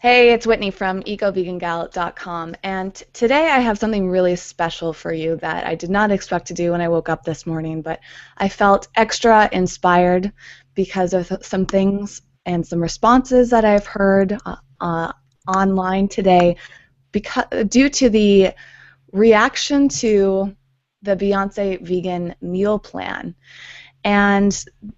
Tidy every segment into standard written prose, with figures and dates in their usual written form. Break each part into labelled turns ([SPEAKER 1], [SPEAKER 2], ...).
[SPEAKER 1] Hey, it's Whitney from EcoVeganGallet.com, and today I have something really special for you that I did not expect to do when I woke up this morning, but I felt extra inspired because of some things and some responses that I've heard online today due to the reaction to the Beyoncé vegan meal plan. And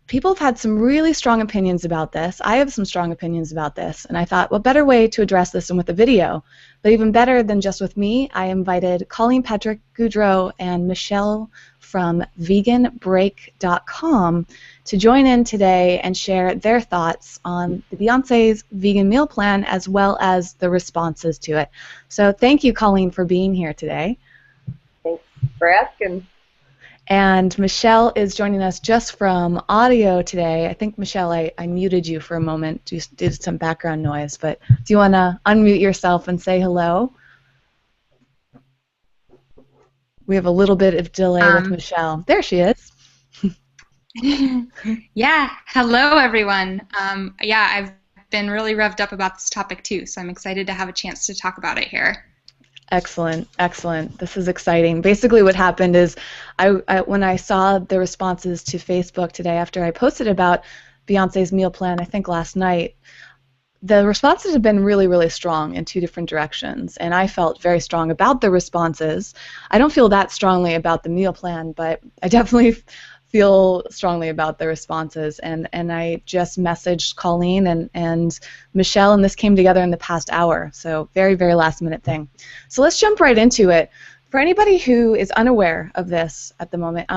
[SPEAKER 1] people have had some really strong opinions about this. I have some strong opinions about this. And I thought, what better way to address this than with a video? But even better than just with me, I invited Colleen, Patrick-Goudreau, and Michelle from veganbreak.com to join in today and share their thoughts on the Beyonce's vegan meal plan as well as the responses to it. So thank you, Colleen, for being here today.
[SPEAKER 2] Thanks for asking.
[SPEAKER 1] And Michelle is joining us just from audio today. I think, Michelle, I muted you for a moment, just did some background noise, but do you want to unmute yourself and say hello? We have a little bit of delay with Michelle. There she is.
[SPEAKER 3] Yeah, hello everyone. Yeah, I've been really revved up about this topic too, so I'm excited to have a chance to talk about it here.
[SPEAKER 1] Excellent, excellent. This is exciting. Basically what happened is when I saw the responses to Facebook today after I posted about Beyonce's meal plan, I think last night, the responses have been really, really strong in two different directions, and I felt very strong about the responses. I don't feel that strongly about the meal plan, but I definitely feel strongly about the responses, and I just messaged Colleen and Michelle, and this came together in the past hour, so very, very last minute thing. So let's jump right into it. For anybody who is unaware of this at the moment,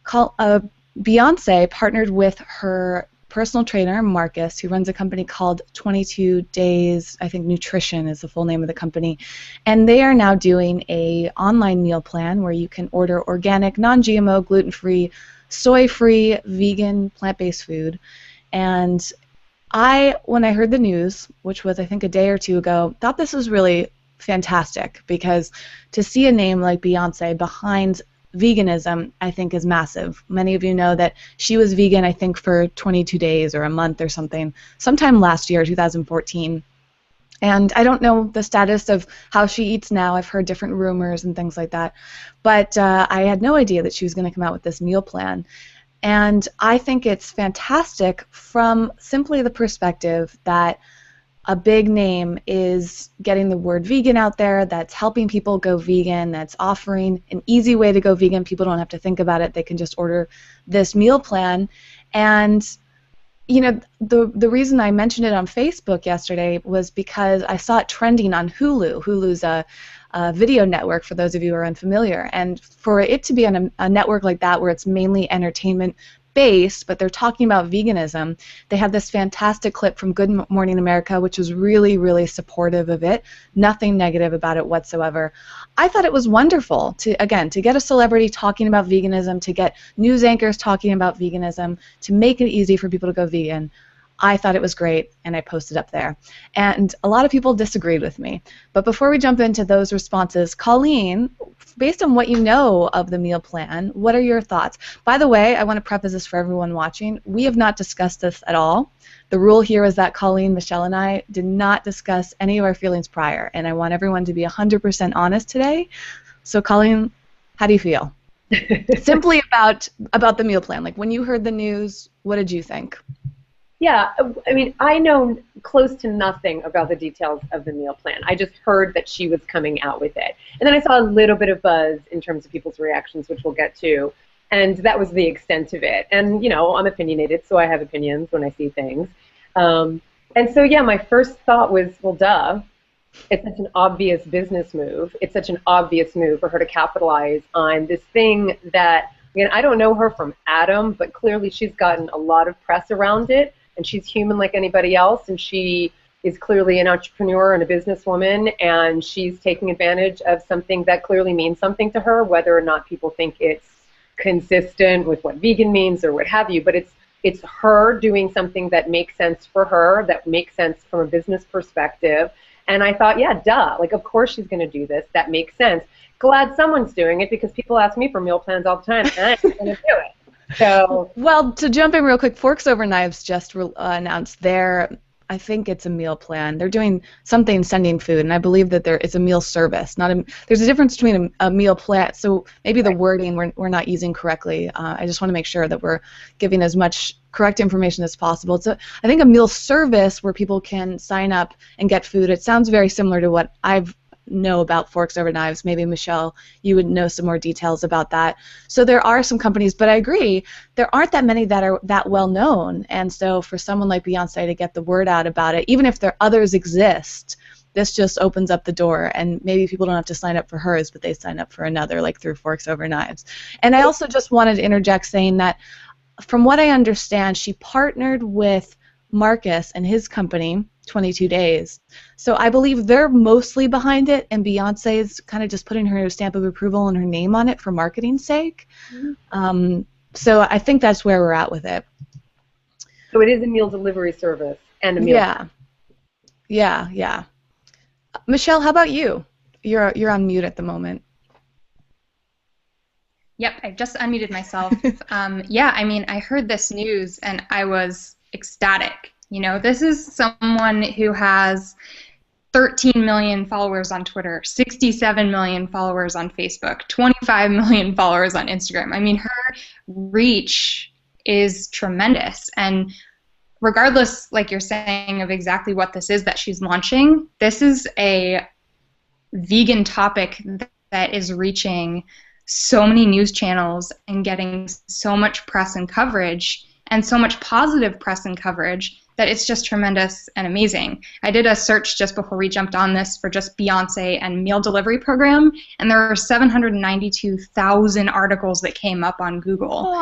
[SPEAKER 1] Beyoncé partnered with her personal trainer, Marcus, who runs a company called 22 Days, I think Nutrition is the full name of the company, and they are now doing a online meal plan where you can order organic, non-GMO, gluten-free, soy-free, vegan, plant-based food. And when I heard the news, which was I think a day or two ago, thought this was really fantastic because to see a name like Beyoncé behind veganism, I think, is massive. Many of you know that she was vegan, I think, for 22 days or a month or something, sometime last year, 2014. And I don't know the status of how she eats now. I've heard different rumors and things like that. But I had no idea that she was going to come out with this meal plan. And I think it's fantastic from simply the perspective that a big name is getting the word vegan out there, that's helping people go vegan, that's offering an easy way to go vegan. People don't have to think about it. They can just order this meal plan. And, you know, the reason I mentioned it on Facebook yesterday was because I saw it trending on Hulu. Hulu's a video network, for those of you who are unfamiliar. And for it to be on a network like that where it's mainly entertainment based, but they're talking about veganism. They have this fantastic clip from Good Morning America, which was really, really supportive of it. Nothing negative about it whatsoever. I thought it was wonderful to get a celebrity talking about veganism, to get news anchors talking about veganism, to make it easy for people to go vegan. I thought it was great, and I posted up there. And a lot of people disagreed with me. But before we jump into those responses, Colleen, based on what you know of the meal plan, what are your thoughts? By the way, I want to preface this for everyone watching. We have not discussed this at all. The rule here is that Colleen, Michelle, and I did not discuss any of our feelings prior, and I want everyone to be 100% honest today. So, Colleen, how do you feel? Simply about the meal plan. Like, when you heard the news, what did you think?
[SPEAKER 2] Yeah, I mean, I know close to nothing about the details of the meal plan. I just heard that she was coming out with it. And then I saw a little bit of buzz in terms of people's reactions, which we'll get to. And that was the extent of it. And, you know, I'm opinionated, so I have opinions when I see things. And so, yeah, my first thought was, well, duh. It's such an obvious business move. It's such an obvious move for her to capitalize on this thing that, again, I don't know her from Adam, but clearly she's gotten a lot of press around it. And she's human like anybody else, and she is clearly an entrepreneur and a businesswoman, and she's taking advantage of something that clearly means something to her, whether or not people think it's consistent with what vegan means or what have you. But it's her doing something that makes sense for her, that makes sense from a business perspective. And I thought, yeah, duh, like, of course she's going to do this. That makes sense. Glad someone's doing it, because people ask me for meal plans all the time, and I'm going to do it. So,
[SPEAKER 1] well, to jump in real quick, Forks Over Knives just announced their I think it's a meal plan. They're doing something sending food, and I believe that there is a meal service. There's a difference between a meal plan. So maybe the wording we're not using correctly. I just want to make sure that we're giving as much correct information as possible. It's I think a meal service where people can sign up and get food. It sounds very similar to what I've know about Forks Over Knives. Maybe Michelle, you would know some more details about that. So there are some companies, but I agree, there aren't that many that are that well known. And so for someone like Beyoncé to get the word out about it, even if there others exist, this just opens up the door, and maybe people don't have to sign up for hers, but they sign up for another, like through Forks Over Knives. And I also just wanted to interject saying that from what I understand, she partnered with Marcus and his company, 22 Days. So I believe they're mostly behind it, and Beyoncé is kind of just putting her stamp of approval and her name on it for marketing's sake. So I think that's where we're at with it.
[SPEAKER 2] So it is a meal delivery service and a meal.
[SPEAKER 1] Yeah. Michelle, how about you? You're on mute at the moment.
[SPEAKER 3] Yep, I just unmuted myself. Yeah, I mean, I heard this news and I was ecstatic. You know, this is someone who has 13 million followers on Twitter, 67 million followers on Facebook, 25 million followers on Instagram. I mean, her reach is tremendous. And regardless, like you're saying, of exactly what this is that she's launching, this is a vegan topic that is reaching so many news channels and getting so much press and coverage, and so much positive press and coverage, that it's just tremendous and amazing. I did a search just before we jumped on this for just Beyoncé and meal delivery program, and there are 792,000 articles that came up on Google.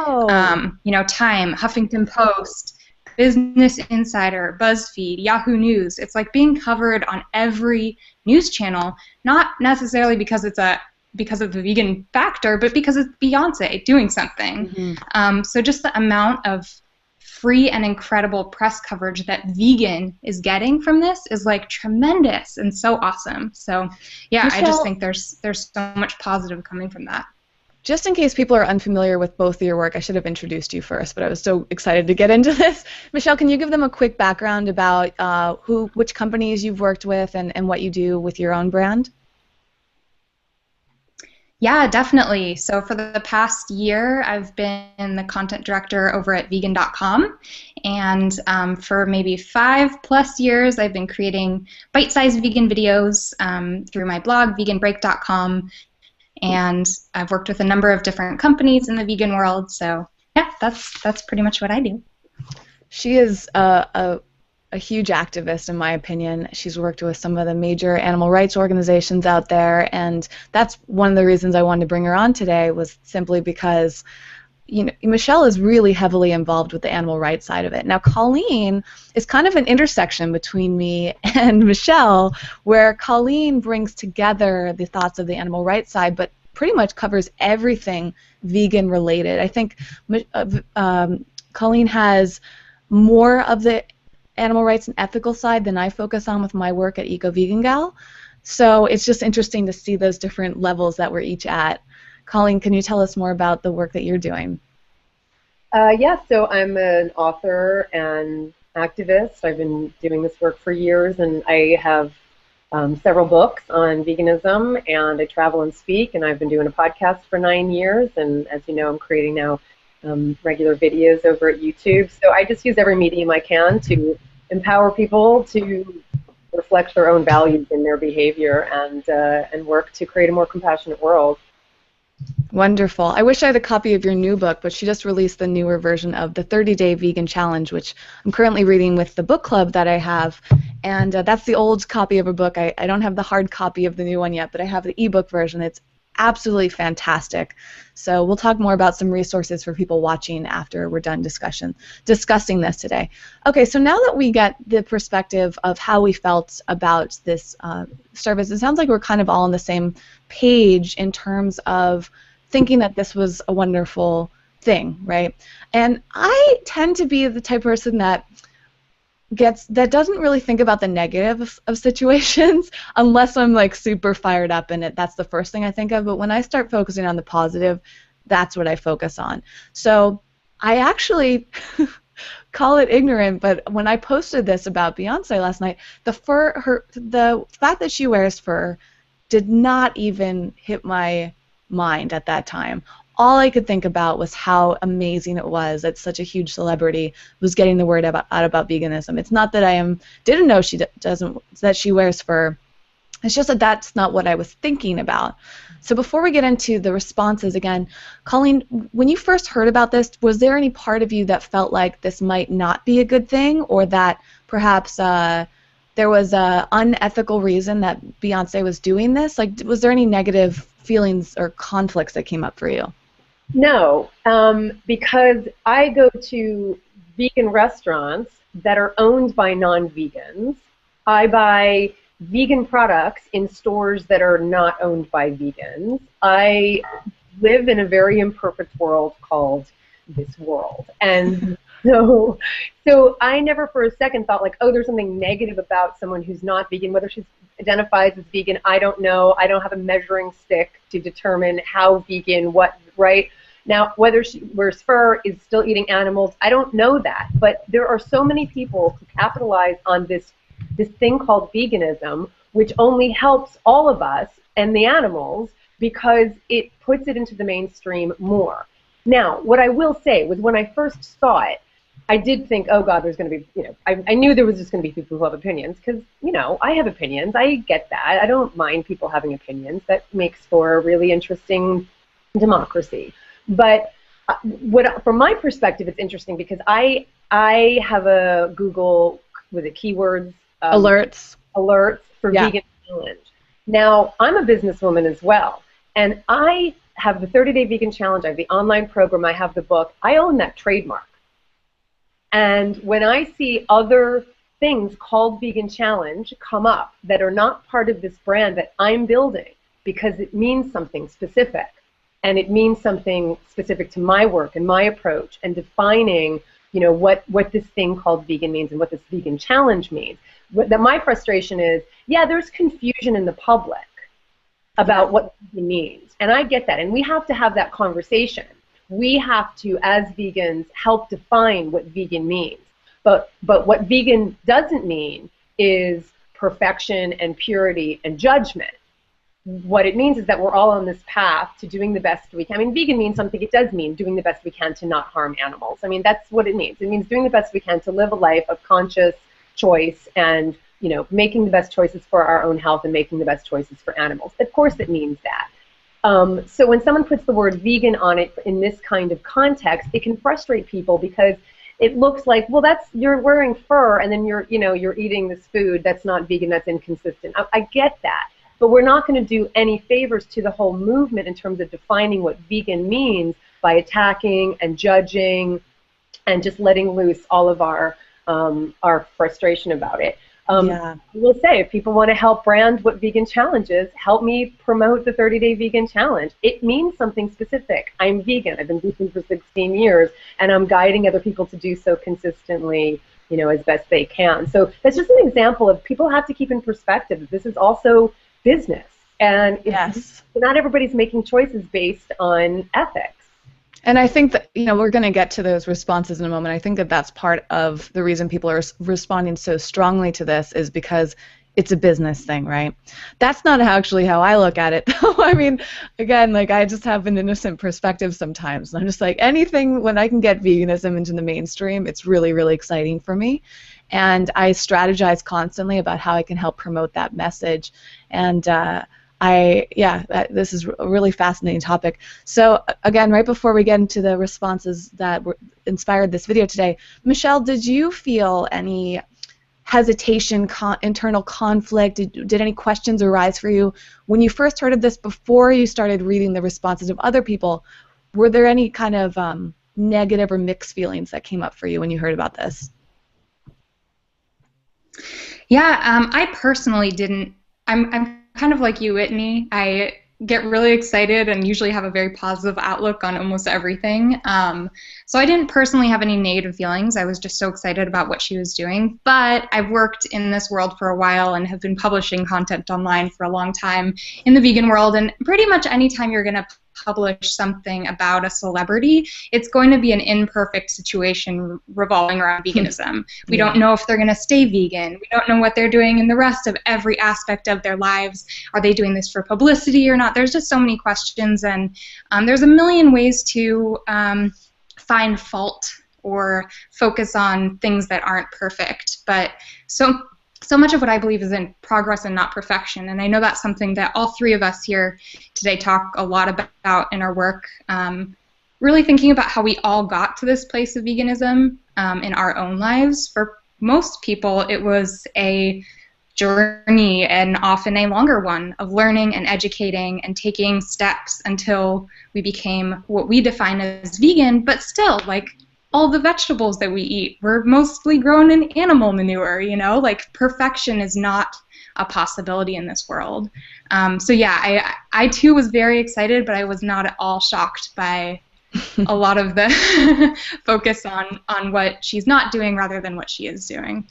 [SPEAKER 3] You know, Time, Huffington Post, Business Insider, BuzzFeed, Yahoo News. It's like being covered on every news channel, not necessarily because of the vegan factor, but because it's Beyoncé doing something. So just the amount of free and incredible press coverage that vegan is getting from this is like tremendous and so awesome. So yeah, Michelle, I just think there's so much positive coming from that.
[SPEAKER 1] Just in case people are unfamiliar with both of your work, I should have introduced you first, but I was so excited to get into this. Michelle, can you give them a quick background about which companies you've worked with and what you do with your own brand?
[SPEAKER 3] Yeah, definitely. So for the past year, I've been the content director over at vegan.com, and for maybe 5+ years, I've been creating bite-sized vegan videos through my blog, veganbreak.com, and I've worked with a number of different companies in the vegan world. So yeah, that's pretty much what I do.
[SPEAKER 1] She is a huge activist, in my opinion. She's worked with some of the major animal rights organizations out there, and that's one of the reasons I wanted to bring her on today, was simply because, you know, Michelle is really heavily involved with the animal rights side of it. Now, Colleen is kind of an intersection between me and Michelle, where Colleen brings together the thoughts of the animal rights side, but pretty much covers everything vegan related. I think Colleen has more of the animal rights and ethical side than I focus on with my work at Eco Vegan Gal. So it's just interesting to see those different levels that we're each at. Colleen, can you tell us more about the work that you're doing?
[SPEAKER 2] Yeah, so I'm an author and activist. I've been doing this work for years, and I have several books on veganism, and I travel and speak, and I've been doing a podcast for 9 years, and as you know, I'm creating now regular videos over at YouTube. So I just use every medium I can to empower people to reflect their own values in their behavior and work to create a more compassionate world.
[SPEAKER 1] Wonderful. I wish I had a copy of your new book, but she just released the newer version of the 30-Day Vegan Challenge, which I'm currently reading with the book club that I have. And that's the old copy of her book. I don't have the hard copy of the new one yet, but I have the ebook version. It's absolutely fantastic. So we'll talk more about some resources for people watching after we're done discussing this today. Okay, so now that we get the perspective of how we felt about this service, it sounds like we're kind of all on the same page in terms of thinking that this was a wonderful thing, right? And I tend to be the type of person that doesn't really think about the negative of situations unless I'm like super fired up in it. That's the first thing I think of. But when I start focusing on the positive, that's what I focus on. So I actually call it ignorant, but when I posted this about Beyonce last night, the fact that she wears fur did not even hit my mind at that time. All I could think about was how amazing it was that such a huge celebrity was getting the word out about veganism. It's not that didn't know that she wears fur. It's just that that's not what I was thinking about. So before we get into the responses again, Colleen, when you first heard about this, was there any part of you that felt like this might not be a good thing, or that perhaps there was an unethical reason that Beyonce was doing this? Like, was there any negative feelings or conflicts that came up for you?
[SPEAKER 2] No, because I go to vegan restaurants that are owned by non-vegans. I buy vegan products in stores that are not owned by vegans. I live in a very imperfect world called this world. And so I never for a second thought like, oh, there's something negative about someone who's not vegan, whether she identifies as vegan, I don't know. I don't have a measuring stick to determine how vegan, what, right? Now, whether she wears fur, is still eating animals, I don't know that. But there are so many people who capitalize on this thing called veganism, which only helps all of us and the animals because it puts it into the mainstream more. Now, what I will say was when I first saw it, I did think, oh God, there's going to be, I knew there was just going to be people who have opinions because, I have opinions. I get that. I don't mind people having opinions. That makes for a really interesting democracy. But from my perspective, it's interesting because I have a Google, with it keywords?
[SPEAKER 1] Alerts
[SPEAKER 2] for vegan challenge. Now, I'm a businesswoman as well, and I have the 30-day vegan challenge. I have the online program. I have the book. I own that trademark. And when I see other things called vegan challenge come up that are not part of this brand that I'm building because it means something specific, and it means something specific to my work and my approach and defining, what this thing called vegan means and what this vegan challenge means. That my frustration is, there's confusion in the public about what vegan means, and I get that, and we have to have that conversation. We have to, as vegans, help define what vegan means. But what vegan doesn't mean is perfection and purity and judgment. What it means is that we're all on this path to doing the best we can. I mean, vegan means something. It does mean doing the best we can to not harm animals. I mean, that's what it means. It means doing the best we can to live a life of conscious choice and, making the best choices for our own health and making the best choices for animals. Of course it means that. So when someone puts the word vegan on it in this kind of context, it can frustrate people because it looks like, well, you're wearing fur and then you're eating this food that's not vegan, that's inconsistent. I get that. But we're not going to do any favors to the whole movement in terms of defining what vegan means by attacking and judging and just letting loose all of our frustration about it. I will say, if people want to help brand what vegan challenge is, help me promote the 30-day vegan challenge. It means something specific. I'm vegan. I've been vegan for 16 years, and I'm guiding other people to do so consistently, as best they can. So that's just an example of people have to keep in perspective that this is also business, and not everybody's making choices based on ethics.
[SPEAKER 1] And I think that, we're going to get to those responses in a moment. I think that that's part of the reason people are responding so strongly to this is because it's a business thing, right? That's not actually how I look at it, though. I mean, again, I just have an innocent perspective sometimes. I'm just like, anything when I can get veganism into the mainstream, it's really, really exciting for me. And I strategize constantly about how I can help promote that message. And this is a really fascinating topic. So again, right before we get into the responses that inspired this video today, Michelle, did you feel any hesitation, internal conflict? Did any questions arise for you when you first heard of this before you started reading the responses of other people? Were there any kind of negative or mixed feelings that came up for you when you heard about this?
[SPEAKER 3] I personally didn't. I'm kind of like you, Whitney. I get really excited and usually have a very positive outlook on almost everything. So I didn't personally have any negative feelings. I was just so excited about what she was doing. But I've worked in this world for a while and have been publishing content online for a long time in the vegan world. And pretty much anytime you're going to publish something about a celebrity, it's going to be an imperfect situation revolving around veganism. We don't know if they're going to stay vegan. We don't know what they're doing in the rest of every aspect of their lives. Are they doing this for publicity or not? There's just so many questions, and there's a million ways to find fault or focus on things that aren't perfect. But so much of what I believe is in progress and not perfection, and I know that's something that all three of us here today talk a lot about in our work, really thinking about how we all got to this place of veganism in our own lives. For most people, it was a journey, and often a longer one, of learning and educating and taking steps until we became what we define as vegan, but still, like, all the vegetables that we eat were mostly grown in animal manure, you know? Like, perfection is not a possibility in this world. So yeah, I too was very excited, but I was not at all shocked by a lot of the focus on what she's not doing rather than what she is doing.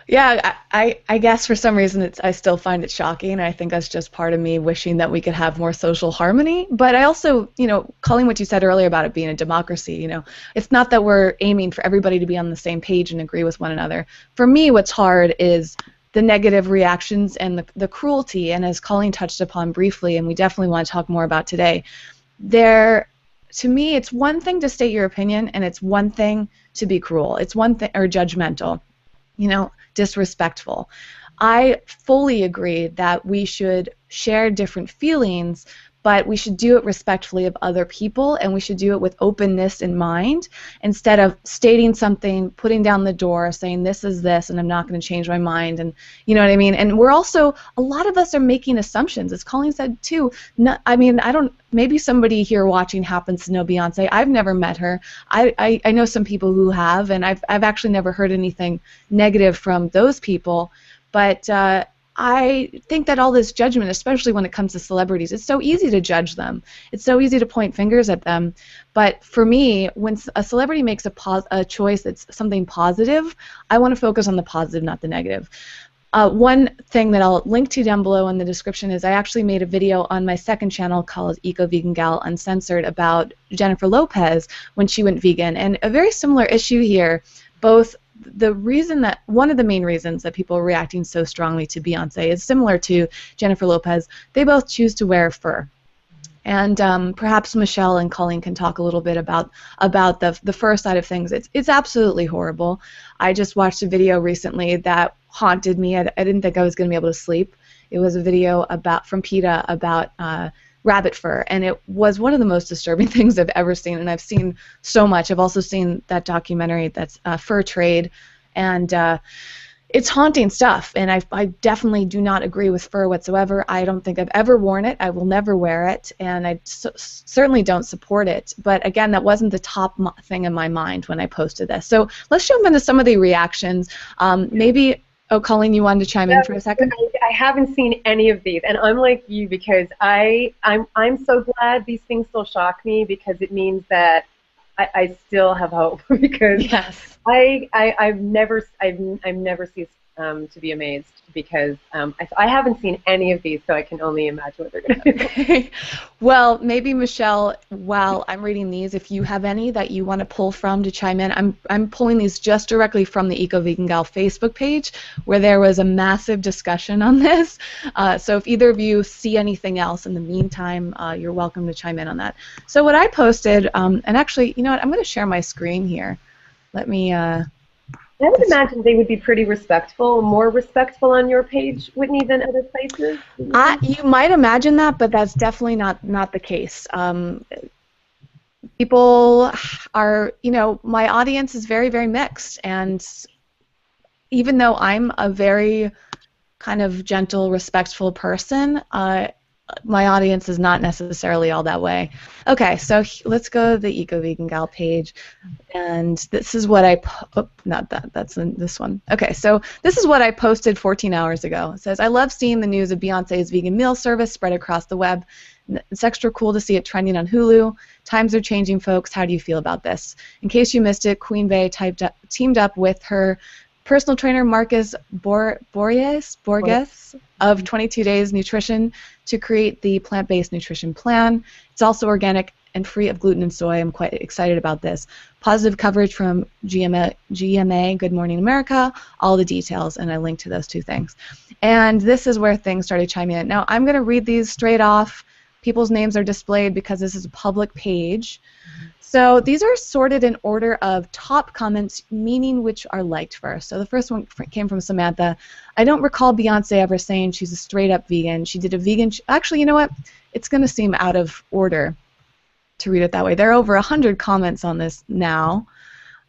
[SPEAKER 1] Yeah, I guess for some reason I still find it shocking. I think that's just part of me wishing that we could have more social harmony. But I also, Colleen, what you said earlier about it being a democracy, it's not that we're aiming for everybody to be on the same page and agree with one another. For me, what's hard is the negative reactions and the cruelty. And as Colleen touched upon briefly, and we definitely want to talk more about today, to me, it's one thing to state your opinion, and it's one thing to be cruel. It's one thing, or judgmental. Disrespectful. I fully agree that we should share different feelings, but we should do it respectfully of other people, and we should do it with openness in mind, instead of stating something, putting down the door, saying this is this, and I'm not going to change my mind, and you know what I mean? And we're also, a lot of us are making assumptions, as Colleen said too. Maybe somebody here watching happens to know Beyoncé. I've never met her. I know some people who have, and I've actually never heard anything negative from those people, but I think that all this judgment, especially when it comes to celebrities, it's so easy to judge them. It's so easy to point fingers at them. But for me, when a celebrity makes a choice that's something positive, I want to focus on the positive, not the negative. One thing that I'll link to down below in the description is I actually made a video on my second channel called Eco Vegan Gal Uncensored about Jennifer Lopez when she went vegan. And a very similar issue here, both one of the main reasons that people are reacting so strongly to Beyoncé is similar to Jennifer Lopez. They both choose to wear fur. And perhaps Michelle and Colleen can talk a little bit about the fur side of things. It's absolutely horrible. I just watched a video recently that haunted me. I didn't think I was going to be able to sleep. It was a video from PETA about rabbit fur, and it was one of the most disturbing things I've ever seen, and I've seen so much. I've also seen that documentary that's Fur Trade, and it's haunting stuff, and I definitely do not agree with fur whatsoever. I don't think I've ever worn it. I will never wear it, and I certainly don't support it. But again, that wasn't the top thing in my mind when I posted this. So let's jump into some of the reactions. Maybe, Colleen, you wanted to chime in for a second?
[SPEAKER 2] I haven't seen any of these, and I'm like you, because I'm so glad these things still shock me, because it means that I still have hope, because
[SPEAKER 1] yes.
[SPEAKER 2] I've never ceased to be amazed, because I haven't seen any of these, so I can only imagine what they're going to do.
[SPEAKER 1] Well, maybe Michelle, while I'm reading these, if you have any that you want to pull from to chime in, I'm pulling these just directly from the Eco Vegan Gal Facebook page, where there was a massive discussion on this. So if either of you see anything else in the meantime, you're welcome to chime in on that. So what I posted, and actually, you know what, I'm going to share my screen here. Let me.
[SPEAKER 2] I would imagine they would be pretty respectful, more respectful on your page, Whitney, than other places.
[SPEAKER 1] You might imagine that, but that's definitely not the case. People are, my audience is very, very mixed, and even though I'm a very kind of gentle, respectful person, my audience is not necessarily all that way. Okay, so let's go to the Eco Vegan Gal page, and this is what this one. Okay, so this is what I posted 14 hours ago. It says, I love seeing the news of Beyonce's vegan meal service spread across the web. It's extra cool to see it trending on Hulu. Times are changing, folks. How do you feel about this? In case you missed it, Queen Bey teamed up with her personal trainer Marcus Borges of 22 days nutrition to create the plant-based nutrition plan. It's also organic and free of gluten and soy. I'm quite excited about this. Positive coverage from GMA, Good Morning America, all the details, and I linked to those two things. And this is where things started chiming in. Now, I'm going to read these straight off. People's names are displayed because this is a public page. So these are sorted in order of top comments, meaning which are liked first. So the first one came from Samantha. I don't recall Beyoncé ever saying she's a straight-up vegan. She did a vegan... Actually, you know what? It's going to seem out of order to read it that way. There are over 100 comments on this now.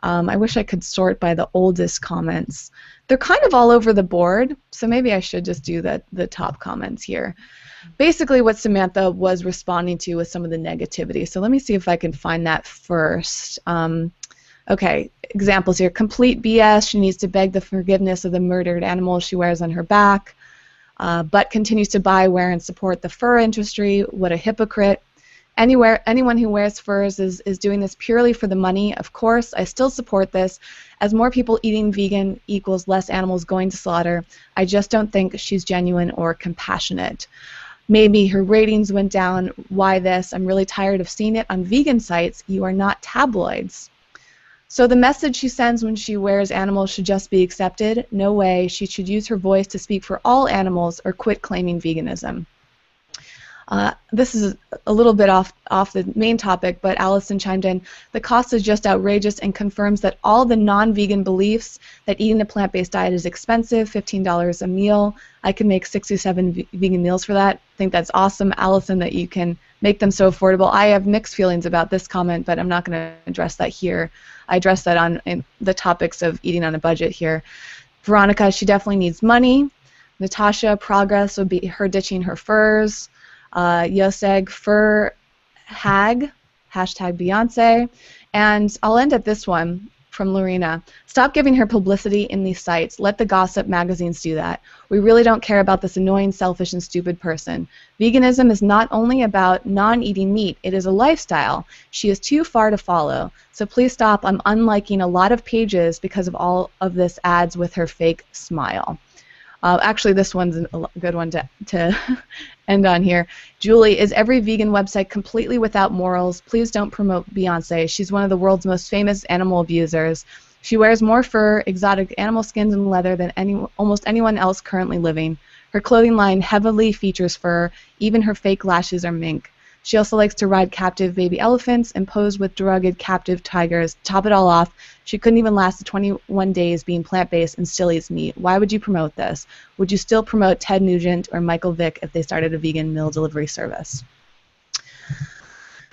[SPEAKER 1] I wish I could sort by the oldest comments. They're kind of all over the board, so maybe I should just do the top comments here. Basically, what Samantha was responding to was some of the negativity. So let me see if I can find that first. Okay, examples here. Complete BS. She needs to beg the forgiveness of the murdered animals she wears on her back, but continues to buy, wear, and support the fur industry. What a hypocrite. Anyone who wears furs is doing this purely for the money. Of course, I still support this, as more people eating vegan equals less animals going to slaughter. I just don't think she's genuine or compassionate. Maybe her ratings went down. Why this? I'm really tired of seeing it on vegan sites. You are not tabloids. So the message she sends when she wears animals should just be accepted. No way. She should use her voice to speak for all animals or quit claiming veganism. This is a little bit off the main topic, but Allison chimed in. The cost is just outrageous and confirms that all the non-vegan beliefs that eating a plant-based diet is expensive, $15 a meal. I can make 6 or 7 vegan meals for that. I think that's awesome, Allison, that you can make them so affordable. I have mixed feelings about this comment, but I'm not going to address that here. I addressed that in the topics of eating on a budget here. Veronica, she definitely needs money. Natasha, progress would be her ditching her furs. Yoseg, fur hag, hashtag Beyonce. And I'll end at this one from Lorena. Stop giving her publicity in these sites. Let the gossip magazines do that. We really don't care about this annoying, selfish, and stupid person. Veganism is not only about non-eating meat. It is a lifestyle. She is too far to follow. So please stop. I'm unliking a lot of pages because of all of this ads with her fake smile. Actually, this one's a good one to end on here. Julie, is every vegan website completely without morals? Please don't promote Beyonce. She's one of the world's most famous animal abusers. She wears more fur, exotic animal skins, and leather than almost anyone else currently living. Her clothing line heavily features fur. Even her fake lashes are mink. She also likes to ride captive baby elephants and pose with drugged captive tigers. Top it all off, she couldn't even last the 21 days being plant-based and still eats meat. Why would you promote this? Would you still promote Ted Nugent or Michael Vick if they started a vegan meal delivery service?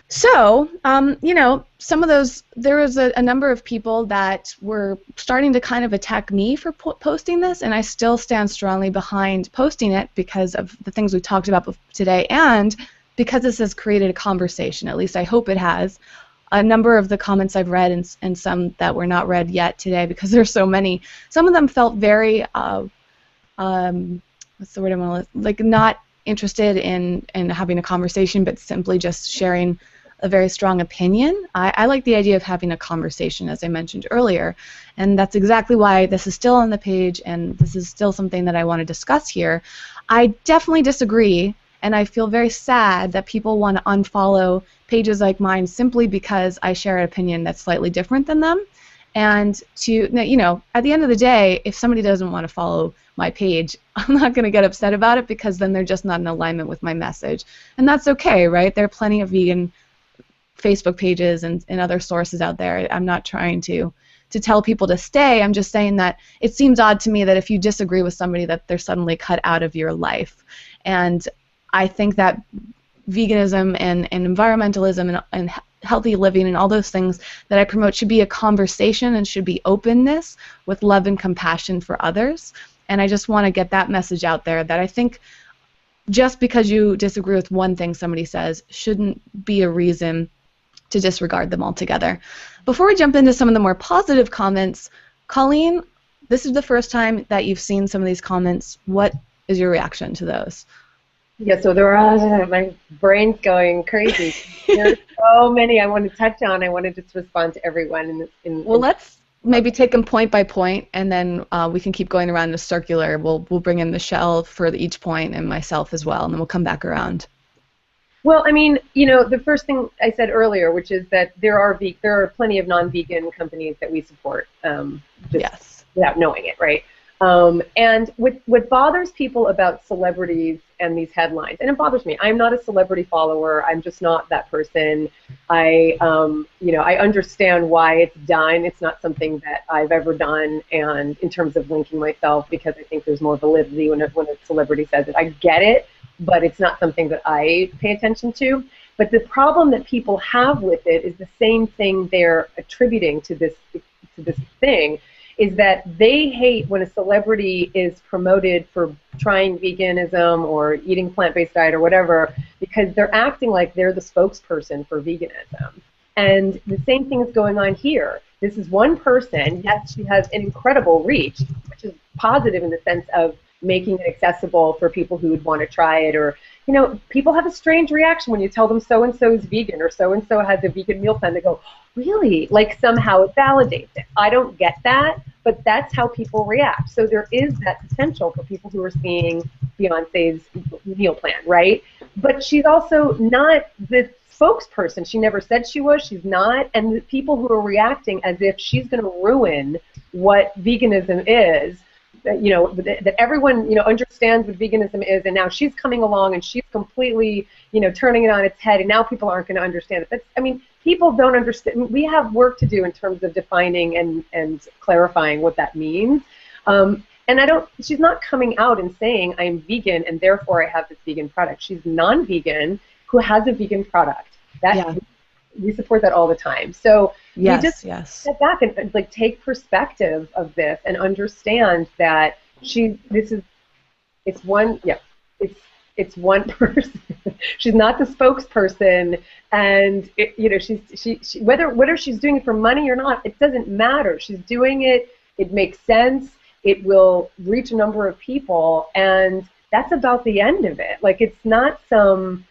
[SPEAKER 1] So, you know, some of those, there was a number of people that were starting to kind of attack me for posting this, and I still stand strongly behind posting it because of the things we talked about today, and because this has created a conversation. At least I hope it has. A number of the comments I've read and some that were not read yet today because there's so many. Some of them felt very, what's the word I want to, like not interested in having a conversation, but simply just sharing a very strong opinion. I like the idea of having a conversation, as I mentioned earlier, and that's exactly why this is still on the page, and this is still something that I want to discuss here. I definitely disagree. And I feel very sad that people want to unfollow pages like mine simply because I share an opinion that's slightly different than them. And you know, at the end of the day, if somebody doesn't want to follow my page, I'm not going to get upset about it because then they're just not in alignment with my message. And that's okay, right? There are plenty of vegan Facebook pages and other sources out there. I'm not trying to tell people to stay. I'm just saying that it seems odd to me that if you disagree with somebody that they're suddenly cut out of your life. And I think that veganism and environmentalism and healthy living and all those things that I promote should be a conversation and should be openness with love and compassion for others. And I just want to get that message out there that I think just because you disagree with one thing somebody says shouldn't be a reason to disregard them altogether. Before we jump into some of the more positive comments, Colleen, this is the first time that you've seen some of these comments. What is your reaction to those?
[SPEAKER 2] Yeah, so there are, my brain's going crazy. There's so many I want to touch on. I want to just respond to everyone.
[SPEAKER 1] Well, let's maybe take them point by point, and then we can keep going around in a circular. We'll bring in Michelle for each point and myself as well, and then we'll come back around.
[SPEAKER 2] Well, I mean, the first thing I said earlier, which is that there are plenty of non-vegan companies that we support,
[SPEAKER 1] Yes.
[SPEAKER 2] without knowing it, right? And what bothers people about celebrities and these headlines, and it bothers me. I'm not a celebrity follower. I'm just not that person. I understand why it's done. It's not something that I've ever done, and in terms of linking myself, because I think there's more validity when a celebrity says it. I get it, but it's not something that I pay attention to. But the problem that people have with it is the same thing they're attributing to this thing, is that they hate when a celebrity is promoted for trying veganism or eating plant-based diet or whatever, because they're acting like they're the spokesperson for veganism. And the same thing is going on here. This is one person, yes, she has an incredible reach, which is positive in the sense of making it accessible for people who would want to try it, or, people have a strange reaction when you tell them so-and-so is vegan or so-and-so has a vegan meal plan. They go, really? Like somehow it validates it. I don't get that, but that's how people react. So there is that potential for people who are seeing Beyonce's meal plan, right? But she's also not the spokesperson. She never said she was. She's not. And the people who are reacting as if she's going to ruin what veganism is, that everyone, understands what veganism is, and now she's coming along and she's completely, turning it on its head, and now people aren't going to understand it. People don't understand. We have work to do in terms of defining and clarifying what that means. And she's not coming out and saying, I'm vegan and therefore I have this vegan product. She's non-vegan who has a vegan product. We support that all the time. So we just step back and take perspective of this and understand that it's one person. She's not the spokesperson, and whether she's doing it for money or not, it doesn't matter. She's doing it. It makes sense. It will reach a number of people, and that's about the end of it. It's not some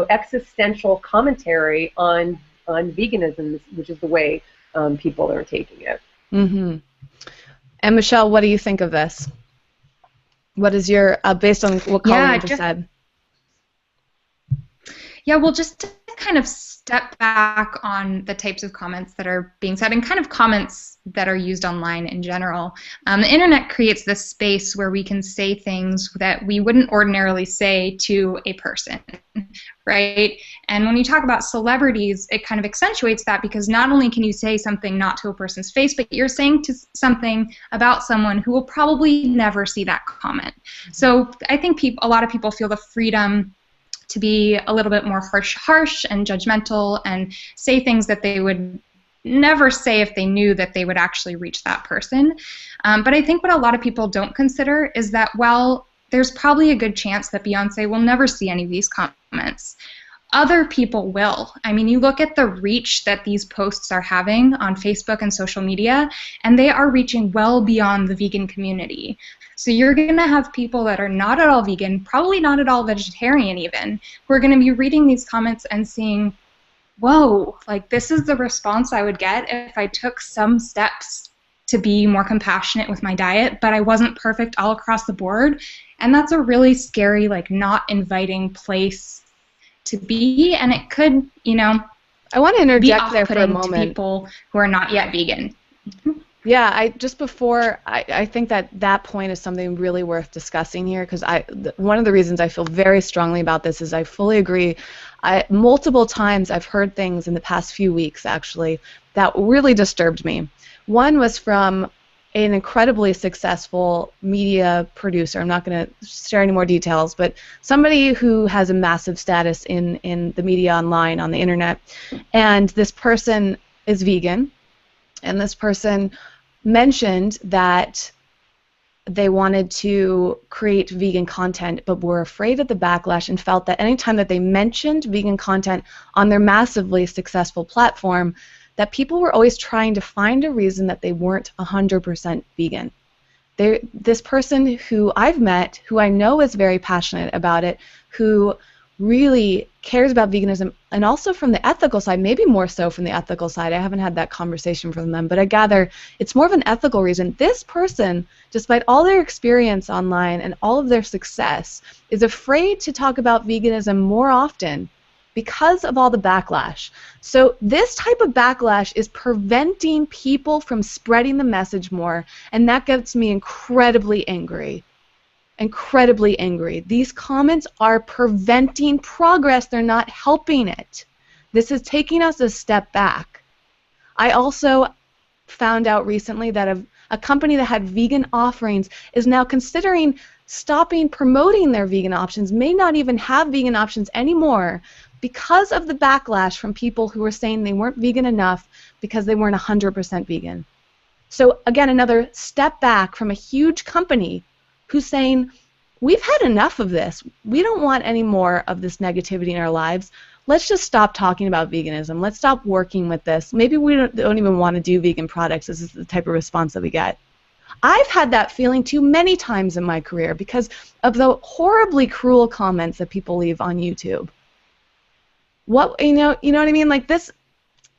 [SPEAKER 2] existential commentary on veganism, which is the way people are taking it.
[SPEAKER 1] Mm-hmm. And Michelle, what do you think of this? What is your, based on what Colleen just said?
[SPEAKER 3] Yeah, well, just to kind of step back on the types of comments that are being said and kind of comments that are used online in general. The internet creates this space where we can say things that we wouldn't ordinarily say to a person, right? And when you talk about celebrities, it kind of accentuates that, because not only can you say something not to a person's face, but you're saying something about someone who will probably never see that comment. So I think a lot of people feel the freedom to be a little bit more harsh and judgmental and say things that they would never say if they knew that they would actually reach that person. But I think what a lot of people don't consider is that, well, there's probably a good chance that Beyonce will never see any of these comments. Other people will. You look at the reach that these posts are having on Facebook and social media, and they are reaching well beyond the vegan community. So you're going to have people that are not at all vegan, probably not at all vegetarian even, who are going to be reading these comments and seeing, whoa, this is the response I would get if I took some steps to be more compassionate with my diet, but I wasn't perfect all across the board. And that's a really scary, not inviting place to be, and it could,
[SPEAKER 1] I want to interject there for a moment.
[SPEAKER 3] To people who are not yet vegan.
[SPEAKER 1] Yeah, I think that point is something really worth discussing here, because one of the reasons I feel very strongly about this is I fully agree. Multiple times I've heard things in the past few weeks, actually, that really disturbed me. One was from an incredibly successful media producer. I'm not going to share any more details, but somebody who has a massive status in the media online, on the internet. And this person is vegan, and this person mentioned that they wanted to create vegan content, but were afraid of the backlash and felt that anytime that they mentioned vegan content on their massively successful platform, that people were always trying to find a reason that they weren't 100% vegan. This person who I've met, who I know is very passionate about it, who really cares about veganism, and also from the ethical side, maybe more so from the ethical side. I haven't had that conversation from them, but I gather it's more of an ethical reason. This person, despite all their experience online and all of their success, is afraid to talk about veganism more often because of all the backlash. So this type of backlash is preventing people from spreading the message more, and that gets me incredibly angry. Incredibly angry. These comments are preventing progress. They're not helping it. This is taking us a step back. I also found out recently that a company that had vegan offerings is now considering stopping promoting their vegan options, may not even have vegan options anymore because of the backlash from people who were saying they weren't vegan enough because they weren't 100% vegan. So again, another step back from a huge company who's saying, we've had enough of this. We don't want any more of this negativity in our lives. Let's just stop talking about veganism. Let's stop working with this. Maybe we don't even want to do vegan products. This is the type of response that we get. I've had that feeling too many times in my career because of the horribly cruel comments that people leave on YouTube. You know what I mean? Like this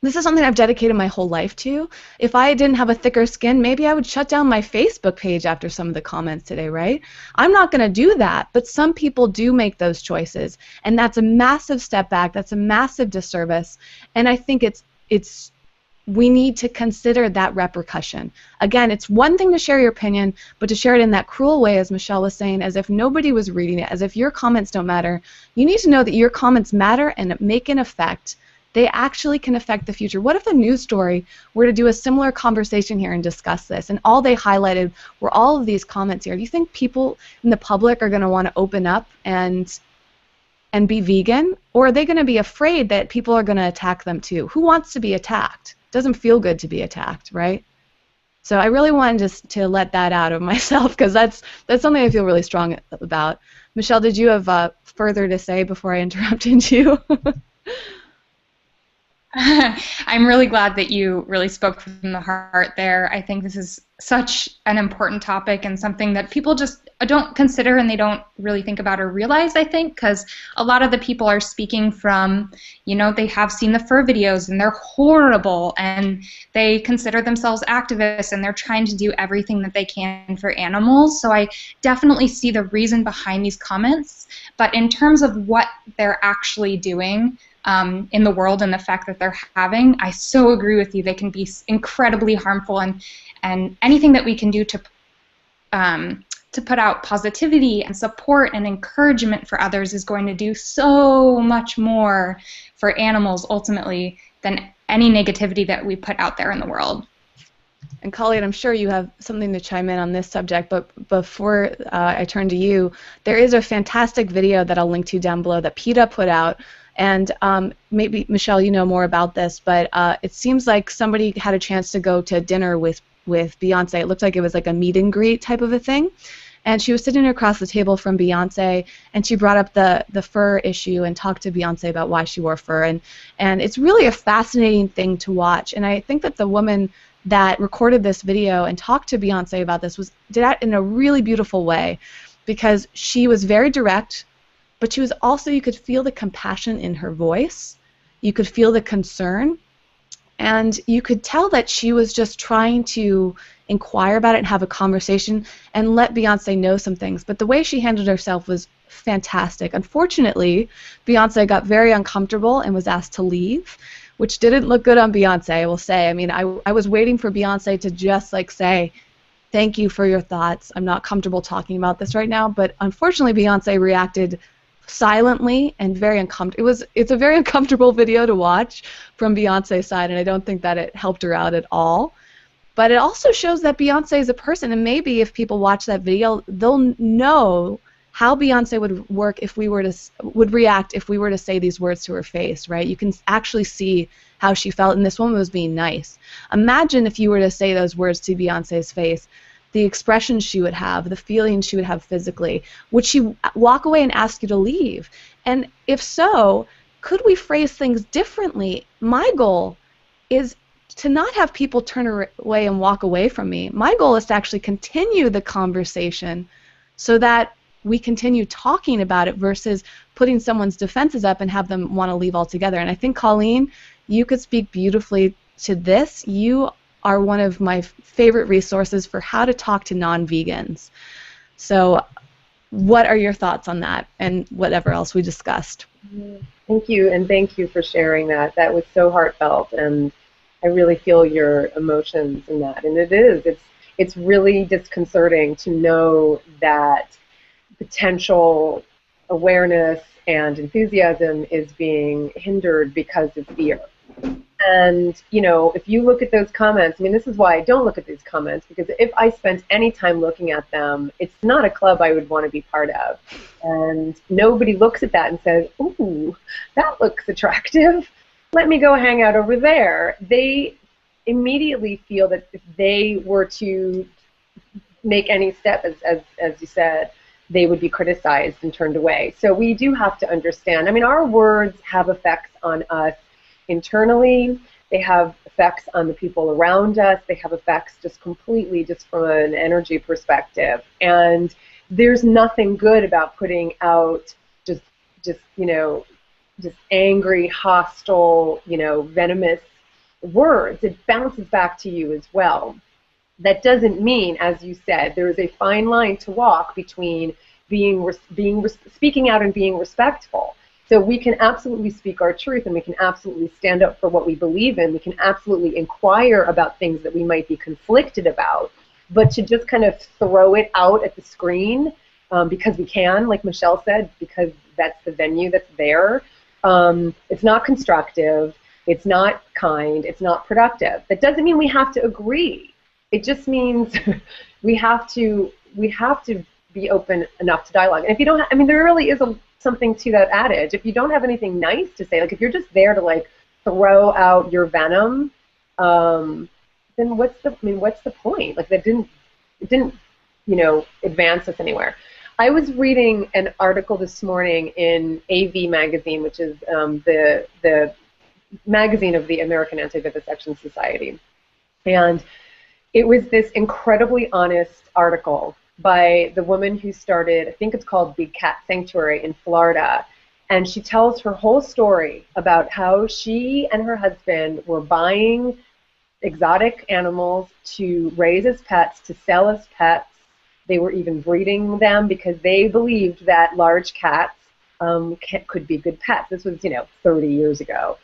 [SPEAKER 1] is something I've dedicated my whole life to. If I didn't have a thicker skin, maybe I would shut down my Facebook page after some of the comments today, right? I'm not going to do that, but some people do make those choices, and that's a massive step back. That's a massive disservice, and I think we need to consider that repercussion. Again, it's one thing to share your opinion, but to share it in that cruel way, as Michelle was saying, as if nobody was reading it, as if your comments don't matter. You need to know that your comments matter and make an effect. They actually can affect the future. What if a news story were to do a similar conversation here and discuss this, and all they highlighted were all of these comments here? Do you think people in the public are going to want to open up and be vegan, or are they going to be afraid that people are going to attack them too? Who wants to be attacked? It doesn't feel good to be attacked, right? So I really wanted to let that out of myself because that's something I feel really strong about. Michelle, did you have further to say before I interrupted you?
[SPEAKER 3] I'm really glad that you really spoke from the heart there. I think this is such an important topic and something that people just don't consider and they don't really think about or realize, I think, because a lot of the people are speaking from, they have seen the fur videos and they're horrible and they consider themselves activists and they're trying to do everything that they can for animals. So I definitely see the reason behind these comments, but in terms of what they're actually doing, in the world and the fact that they're having, I so agree with you. They can be incredibly harmful, and anything that we can do to put out positivity and support and encouragement for others is going to do so much more for animals ultimately than any negativity that we put out there in the world.
[SPEAKER 1] And Colleen, I'm sure you have something to chime in on this subject, but before I turn to you, there is a fantastic video that I'll link to down below that PETA put out. And maybe, Michelle, you know more about this, but it seems like somebody had a chance to go to dinner with Beyoncé. It looked like it was like a meet and greet type of a thing. And she was sitting across the table from Beyoncé, and she brought up the fur issue and talked to Beyoncé about why she wore fur. And it's really a fascinating thing to watch. And I think that the woman that recorded this video and talked to Beyoncé about this did that in a really beautiful way, because she was very direct. But she was also, you could feel the compassion in her voice. You could feel the concern. And you could tell that she was just trying to inquire about it and have a conversation and let Beyoncé know some things. But the way she handled herself was fantastic. Unfortunately, Beyoncé got very uncomfortable and was asked to leave, which didn't look good on Beyoncé, I will say. I mean, I was waiting for Beyoncé to just say, thank you for your thoughts. I'm not comfortable talking about this right now. But unfortunately, Beyoncé reacted silently and very uncomfortable. It's a very uncomfortable video to watch from Beyonce's side, and I don't think that it helped her out at all. But it also shows that Beyoncé is a person, and maybe if people watch that video, they'll know how Beyoncé would react if we were to say these words to her face, right? You can actually see how she felt, and this woman was being nice. Imagine if you were to say those words to Beyoncé's face, the expression she would have, the feelings she would have physically. Would she walk away and ask you to leave? And if so, could we phrase things differently? My goal is to not have people turn away and walk away from me. My goal is to actually continue the conversation so that we continue talking about it versus putting someone's defenses up and have them want to leave altogether. And I think, Colleen, you could speak beautifully to this. You are one of my favorite resources for how to talk to non-vegans. So what are your thoughts on that and whatever else we discussed?
[SPEAKER 2] Thank you, and thank you for sharing that. That was so heartfelt, and I really feel your emotions in that. And it's really disconcerting to know that potential awareness and enthusiasm is being hindered because of fear. And, you know, if you look at those comments, I mean, this is why I don't look at these comments, because if I spent any time looking at them, it's not a club I would want to be part of. And nobody looks at that and says, ooh, that looks attractive. Let me go hang out over there. They immediately feel that if they were to make any step, as you said, they would be criticized and turned away. So we do have to understand. I mean, our words have effects on us internally. They have effects on the people around us. They have effects just completely just from an energy perspective. And there's nothing good about putting out just you know, just angry, hostile, you know, venomous words. It bounces back to you as well. That doesn't mean, as you said, there is a fine line to walk between speaking out and being respectful. So we can absolutely speak our truth, and we can absolutely stand up for what we believe in. We can absolutely inquire about things that we might be conflicted about. But to just kind of throw it out at the screen because we can, like Michelle said, because that's the venue that's there, it's not constructive, it's not kind, it's not productive. That doesn't mean we have to agree. It just means we have to be open enough to dialogue. And if you don't, I mean, there really is something to that adage. If you don't have anything nice to say, like if you're just there to like throw out your venom, then what's the point? Like it didn't, you know, advance us anywhere. I was reading an article this morning in AV magazine, which is the magazine of the American Anti-Vivisection Society, and it was this incredibly honest article by the woman who started, I think it's called Big Cat Sanctuary in Florida, and she tells her whole story about how she and her husband were buying exotic animals to raise as pets, to sell as pets. They were even breeding them because they believed that large cats could be good pets. This was, you know, 30 years ago.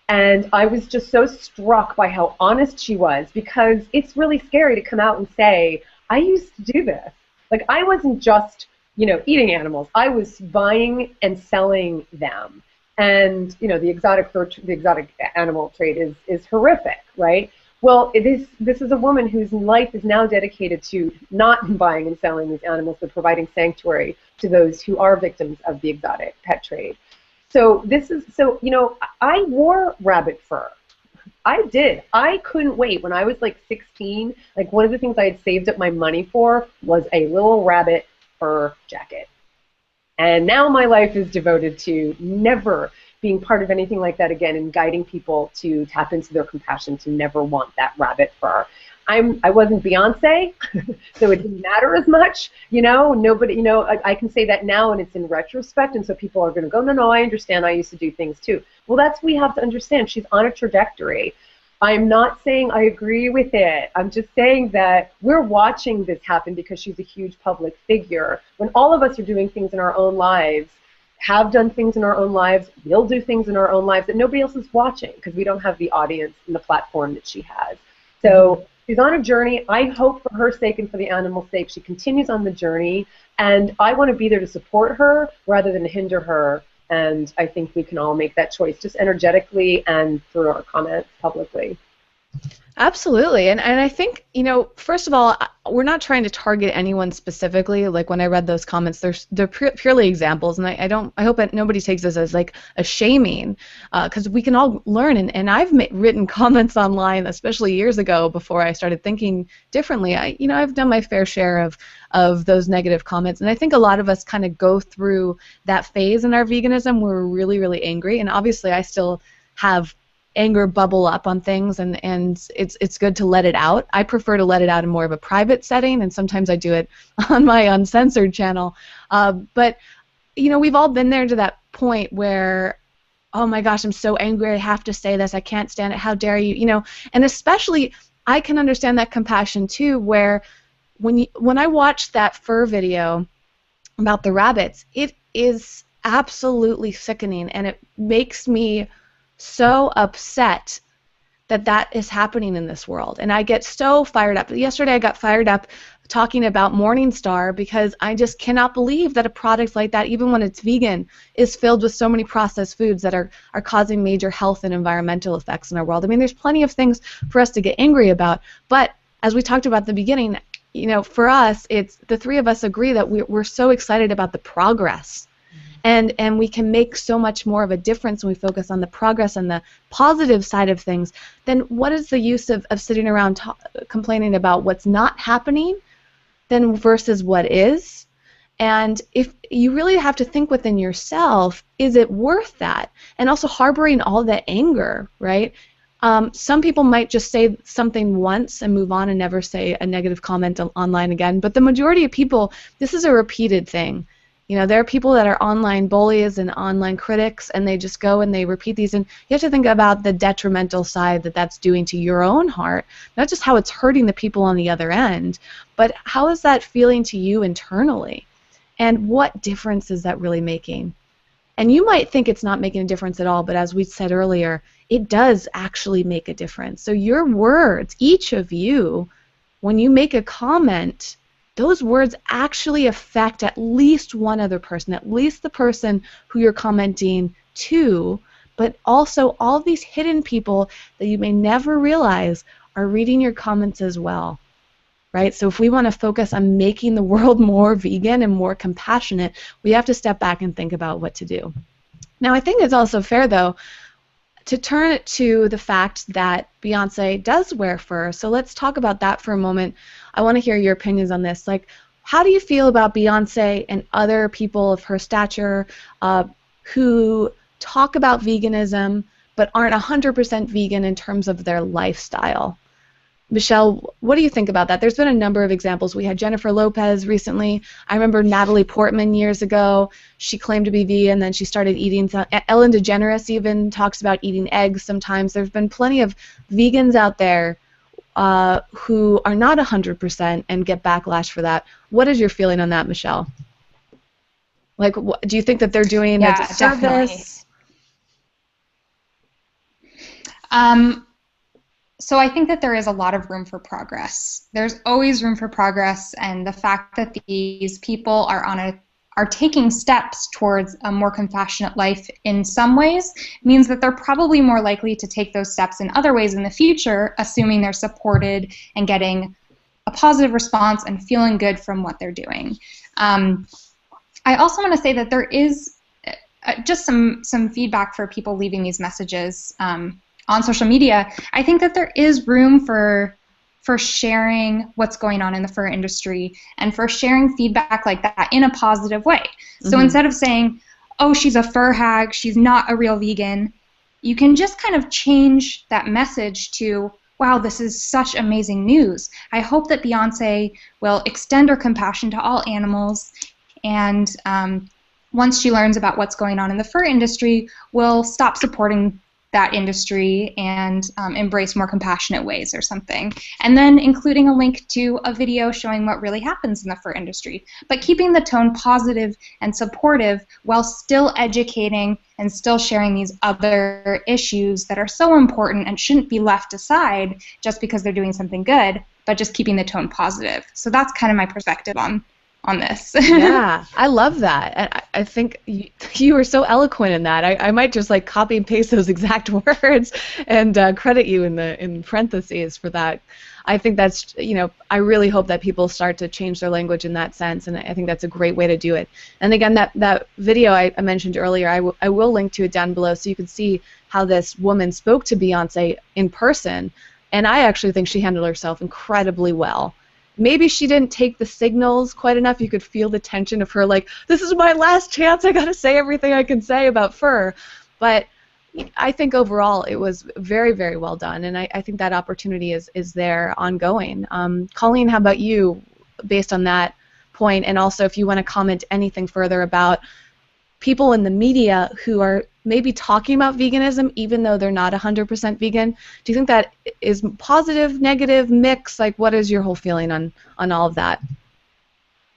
[SPEAKER 2] And I was just so struck by how honest she was, because it's really scary to come out and say, I used to do this. Like, I wasn't just, you know, eating animals. I was buying and selling them. And, you know, the exotic animal trade is horrific, right? Well, this is a woman whose life is now dedicated to not buying and selling these animals, but providing sanctuary to those who are victims of the exotic pet trade. So you know, I wore rabbit fur. I did. I couldn't wait. When I was like 16, like one of the things I had saved up my money for was a little rabbit fur jacket. And now my life is devoted to never being part of anything like that again, and guiding people to tap into their compassion to never want that rabbit fur. I wasn't Beyoncé, so it didn't matter as much, you know. Nobody, you know, I can say that now, and it's in retrospect, and so people are going to go, no, I understand. I used to do things too. Well, that's we have to understand. She's on a trajectory. I'm not saying I agree with it. I'm just saying that we're watching this happen because she's a huge public figure. When all of us are doing things in our own lives, have done things in our own lives, will do things in our own lives that nobody else is watching because we don't have the audience and the platform that she has. So she's on a journey. I hope for her sake and for the animal's sake she continues on the journey, and I want to be there to support her rather than hinder her. And I think we can all make that choice just energetically and through our comments publicly.
[SPEAKER 1] Absolutely. And I think, you know, first of all, we're not trying to target anyone specifically. Like when I read those comments, they're purely examples, and I hope that nobody takes this as like a shaming, because we can all learn. And I've written comments online, especially years ago before I started thinking differently. I've done my fair share of those negative comments, and I think a lot of us kind of go through that phase in our veganism where we're really, really angry. And obviously, I still have anger bubble up on things, and it's good to let it out. I prefer to let it out in more of a private setting, and sometimes I do it on my uncensored channel. But you know, we've all been there to that point where, oh my gosh, I'm so angry, I have to say this, I can't stand it, how dare you, you know. And especially, I can understand that compassion too, where when I watched that fur video about the rabbits, it is absolutely sickening, and it makes me so upset that that is happening in this world. And I get so fired up. Yesterday I got fired up talking about Morningstar because I just cannot believe that a product like that, even when it's vegan, is filled with so many processed foods that are causing major health and environmental effects in our world. I mean, there's plenty of things for us to get angry about, but as we talked about at the beginning, you know, for us, it's the three of us agree that we're so excited about the progress. And we can make so much more of a difference when we focus on the progress and the positive side of things. Then what is the use of sitting around complaining about what's not happening then versus what is? And if you really have to think within yourself, is it worth that? And also harboring all that anger, right? Some people might just say something once and move on and never say a negative comment online again, but the majority of people, this is a repeated thing. You know, there are people that are online bullies and online critics, and they just go and they repeat these, and you have to think about the detrimental side that that's doing to your own heart, not just how it's hurting the people on the other end, but how is that feeling to you internally, and what difference is that really making? And you might think it's not making a difference at all, but as we said earlier, it does actually make a difference. So your words, each of you, when you make a comment, those words actually affect at least one other person, at least the person who you're commenting to, but also all these hidden people that you may never realize are reading your comments as well, right? So if we want to focus on making the world more vegan and more compassionate, we have to step back and think about what to do. Now, I think it's also fair, though, to turn it to the fact that Beyoncé does wear fur. So let's talk about that for a moment. I want to hear your opinions on this. Like, how do you feel about Beyoncé and other people of her stature who talk about veganism but aren't 100% vegan in terms of their lifestyle? Michelle, what do you think about that? There's been a number of examples. We had Jennifer Lopez recently. I remember Natalie Portman years ago. She claimed to be vegan, then she started eating. Ellen DeGeneres even talks about eating eggs sometimes. There's been plenty of vegans out there who are not 100% and get backlash for that. What is your feeling on that, Michelle? Like, do you think that they're doing a disservice?
[SPEAKER 3] Definitely. So I think that there is a lot of room for progress. There's always room for progress, and the fact that these people are taking steps towards a more compassionate life in some ways means that they're probably more likely to take those steps in other ways in the future, assuming they're supported and getting a positive response and feeling good from what they're doing. I also want to say that there is just some feedback for people leaving these messages on social media. I think that there is room for sharing what's going on in the fur industry and for sharing feedback like that in a positive way. So instead of saying, oh, she's a fur hag, she's not a real vegan, you can just kind of change that message to, wow, this is such amazing news. I hope that Beyoncé will extend her compassion to all animals, and once she learns about what's going on in the fur industry, will stop supporting that industry and embrace more compassionate ways or something. And then including a link to a video showing what really happens in the fur industry, but keeping the tone positive and supportive while still educating and still sharing these other issues that are so important and shouldn't be left aside just because they're doing something good, but just keeping the tone positive. So that's kind of my perspective on this.
[SPEAKER 1] Yeah, I love that. And I think you were so eloquent in that. I might just like copy and paste those exact words and credit you in parentheses for that. I think that's, you know, I really hope that people start to change their language in that sense, and I think that's a great way to do it. And again, that video I mentioned earlier, I will link to it down below so you can see how this woman spoke to Beyoncé in person, and I actually think she handled herself incredibly well. Maybe she didn't take the signals quite enough. You could feel the tension of her, like, this is my last chance. I got to say everything I can say about fur. But I think overall it was very, very well done, and I think that opportunity is there ongoing. Colleen, how about you, based on that point, and also if you want to comment anything further about people in the media who are maybe talking about veganism even though they're not 100% vegan, do you think that is positive, negative, mix? Like, what is your whole feeling on all of that?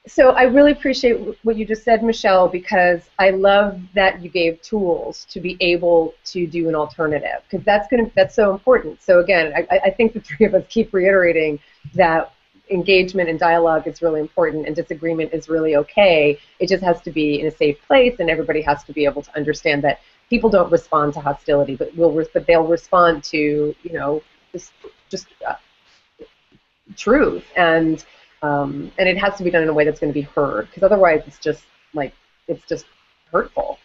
[SPEAKER 2] So I really appreciate what you just said, Michelle, because I love that you gave tools to be able to do an alternative, because that's so important. So again, I think the three of us keep reiterating that engagement and dialogue is really important, and disagreement is really okay. It just has to be in a safe place, and everybody has to be able to understand that people don't respond to hostility, but they'll respond to, you know, just truth, and it has to be done in a way that's going to be heard, because otherwise it's just hurtful.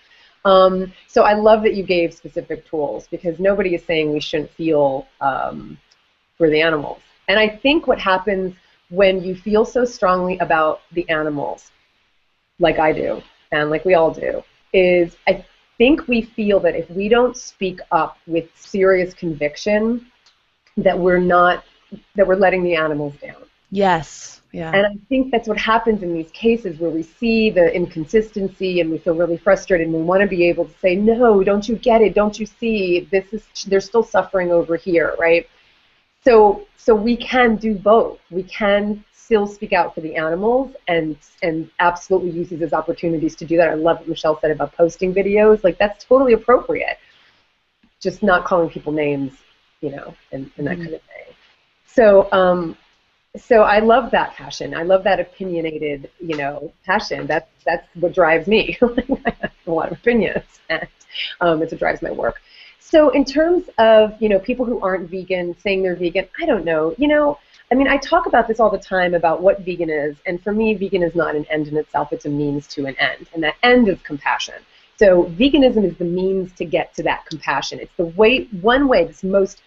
[SPEAKER 2] So I love that you gave specific tools, because nobody is saying we shouldn't feel for the animals. And I think what happens when you feel so strongly about the animals, like I do, and like we all do, is I think we feel that if we don't speak up with serious conviction, that we're letting the animals down.
[SPEAKER 1] Yes. Yeah.
[SPEAKER 2] And I think that's what happens in these cases where we see the inconsistency and we feel really frustrated, and we want to be able to say, no, don't you get it? Don't you see? They're still suffering over here, right? So we can do both. We can still speak out for the animals and absolutely use these as opportunities to do that. I love what Michelle said about posting videos. Like, that's totally appropriate. Just not calling people names, you know, and that kind of thing. So I love that passion. I love that opinionated, you know, passion. That's what drives me. I have a lot of opinions, and it's what drives my work. So in terms of, you know, people who aren't vegan saying they're vegan, I don't know. You know, I mean, I talk about this all the time about what vegan is, and for me, vegan is not an end in itself. It's a means to an end, and that end is compassion. So veganism is the means to get to that compassion. It's the one way, this most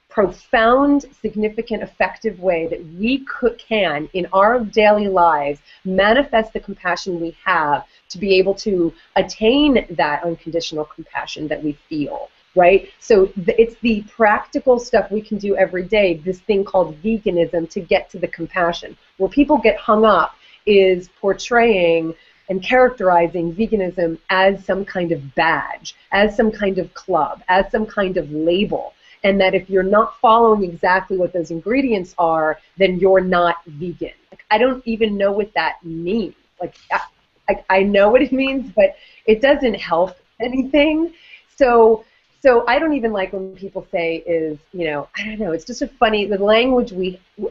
[SPEAKER 2] profound, significant, effective way that we can, in our daily lives, manifest the compassion we have to be able to attain that unconditional compassion that we feel, right? So it's the practical stuff we can do every day, this thing called veganism, to get to the compassion. Where people get hung up is portraying and characterizing veganism as some kind of badge, as some kind of club, as some kind of label. And that if you're not following exactly what those ingredients are, then you're not vegan. Like, I don't even know what that means. Like, I know what it means, but it doesn't help anything. So I don't even like when people say is, you know, I don't know, it's just a funny, the language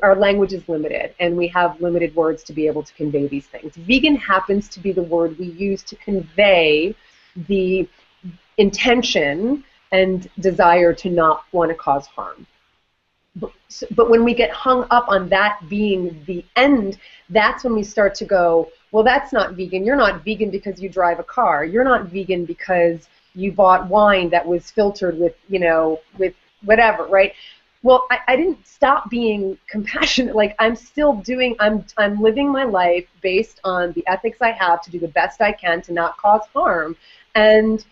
[SPEAKER 2] our language is limited, and we have limited words to be able to convey these things. Vegan happens to be the word we use to convey the intention and desire to not want to cause harm. But when we get hung up on that being the end, that's when we start to go, well, that's not vegan. You're not vegan because you drive a car. You're not vegan because you bought wine that was filtered with, you know, with whatever, right? Well, I didn't stop being compassionate. Like, I'm still doing, I'm living my life based on the ethics I have to do the best I can to not cause harm. And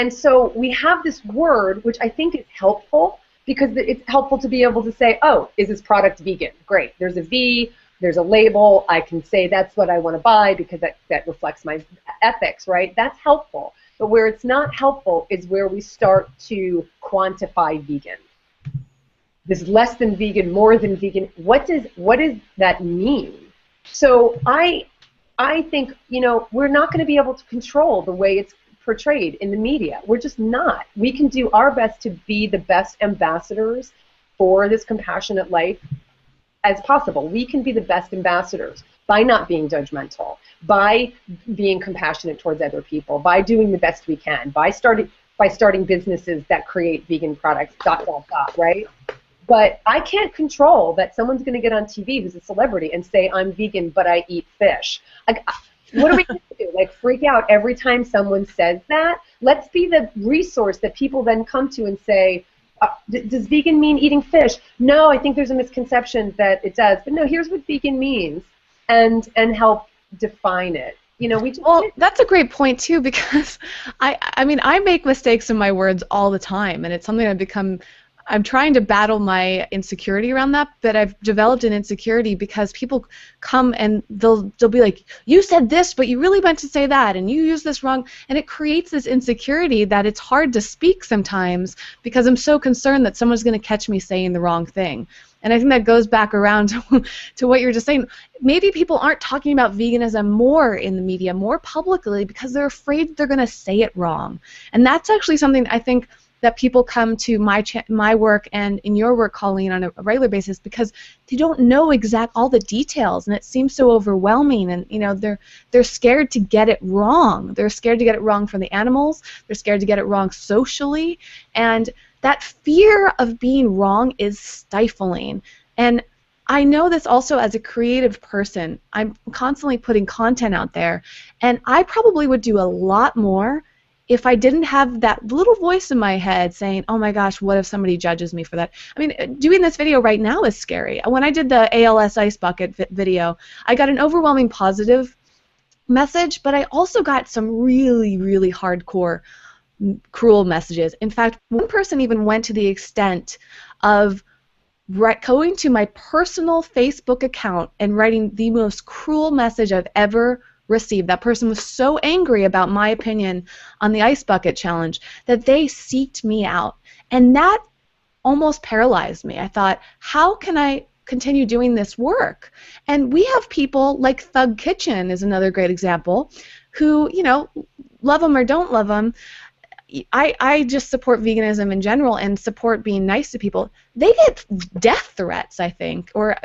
[SPEAKER 2] so we have this word, which I think is helpful, because it's helpful to be able to say, oh, is this product vegan? Great. There's a V, there's a label. I can say that's what I want to buy because that reflects my ethics, right? That's helpful. But where it's not helpful is where we start to quantify vegan. This less than vegan, more than vegan. What does that mean? So I think, you know, we're not going to be able to control the way it's portrayed in the media. We're just not. We can do our best to be the best ambassadors for this compassionate life as possible. We can be the best ambassadors by not being judgmental, by being compassionate towards other people, by doing the best we can, by starting businesses that create vegan products, ... right? But I can't control that someone's going to get on TV who's a celebrity and say, I'm vegan, but I eat fish. Like, what are we going to do? Like, freak out every time someone says that? Let's be the resource that people then come to and say, does vegan mean eating fish? No, I think there's a misconception that it does. But no, here's what vegan means, and help define it You know, we just
[SPEAKER 1] Well, that's a great point too, because I mean, I make mistakes in my words all the time, and it's something I'm trying to battle my insecurity around that, but I've developed an insecurity because people come and they'll be like, you said this, but you really meant to say that, and you used this wrong, and it creates this insecurity that it's hard to speak sometimes because I'm so concerned that someone's going to catch me saying the wrong thing. And I think that goes back around to what you're just saying. Maybe people aren't talking about veganism more in the media, more publicly, because they're afraid they're going to say it wrong. And that's actually something I think that people come to my work and in your work, Colleen, on a regular basis because they don't know all the details, and it seems so overwhelming. And you know, they're scared to get it wrong. They're scared to get it wrong for the animals. They're scared to get it wrong socially, and that fear of being wrong is stifling. And I know this also as a creative person. I'm constantly putting content out there, and I probably would do a lot more if I didn't have that little voice in my head saying, oh my gosh, what if somebody judges me for that? I mean, doing this video right now is scary. When I did the ALS Ice Bucket video, I got an overwhelming positive message, but I also got some really, really hardcore cruel messages. In fact, one person even went to the extent of going to my personal Facebook account and writing the most cruel message I've ever received. That person was so angry about my opinion on the Ice Bucket Challenge that they seeked me out. And that almost paralyzed me. I thought, how can I continue doing this work? And we have people like Thug Kitchen is another great example who, you know, love them or don't love them. I just support veganism in general and support being nice to people. They get death threats, I think, or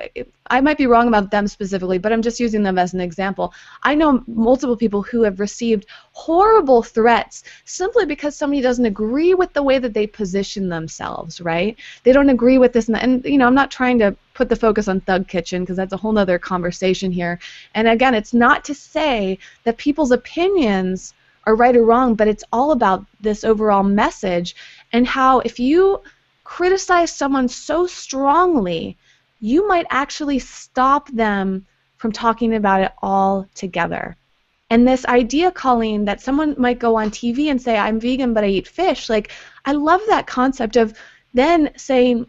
[SPEAKER 1] I might be wrong about them specifically, but I'm just using them as an example. I know multiple people who have received horrible threats simply because somebody doesn't agree with the way that they position themselves, right? They don't agree with this, and you know, I'm not trying to put the focus on Thug Kitchen because that's a whole other conversation here. And again, it's not to say that people's opinions are right or wrong, but it's all about this overall message and how if you criticize someone so strongly, you might actually stop them from talking about it all together. And this idea, Colleen, that someone might go on TV and say, I'm vegan, but I eat fish, like, I love that concept of then saying,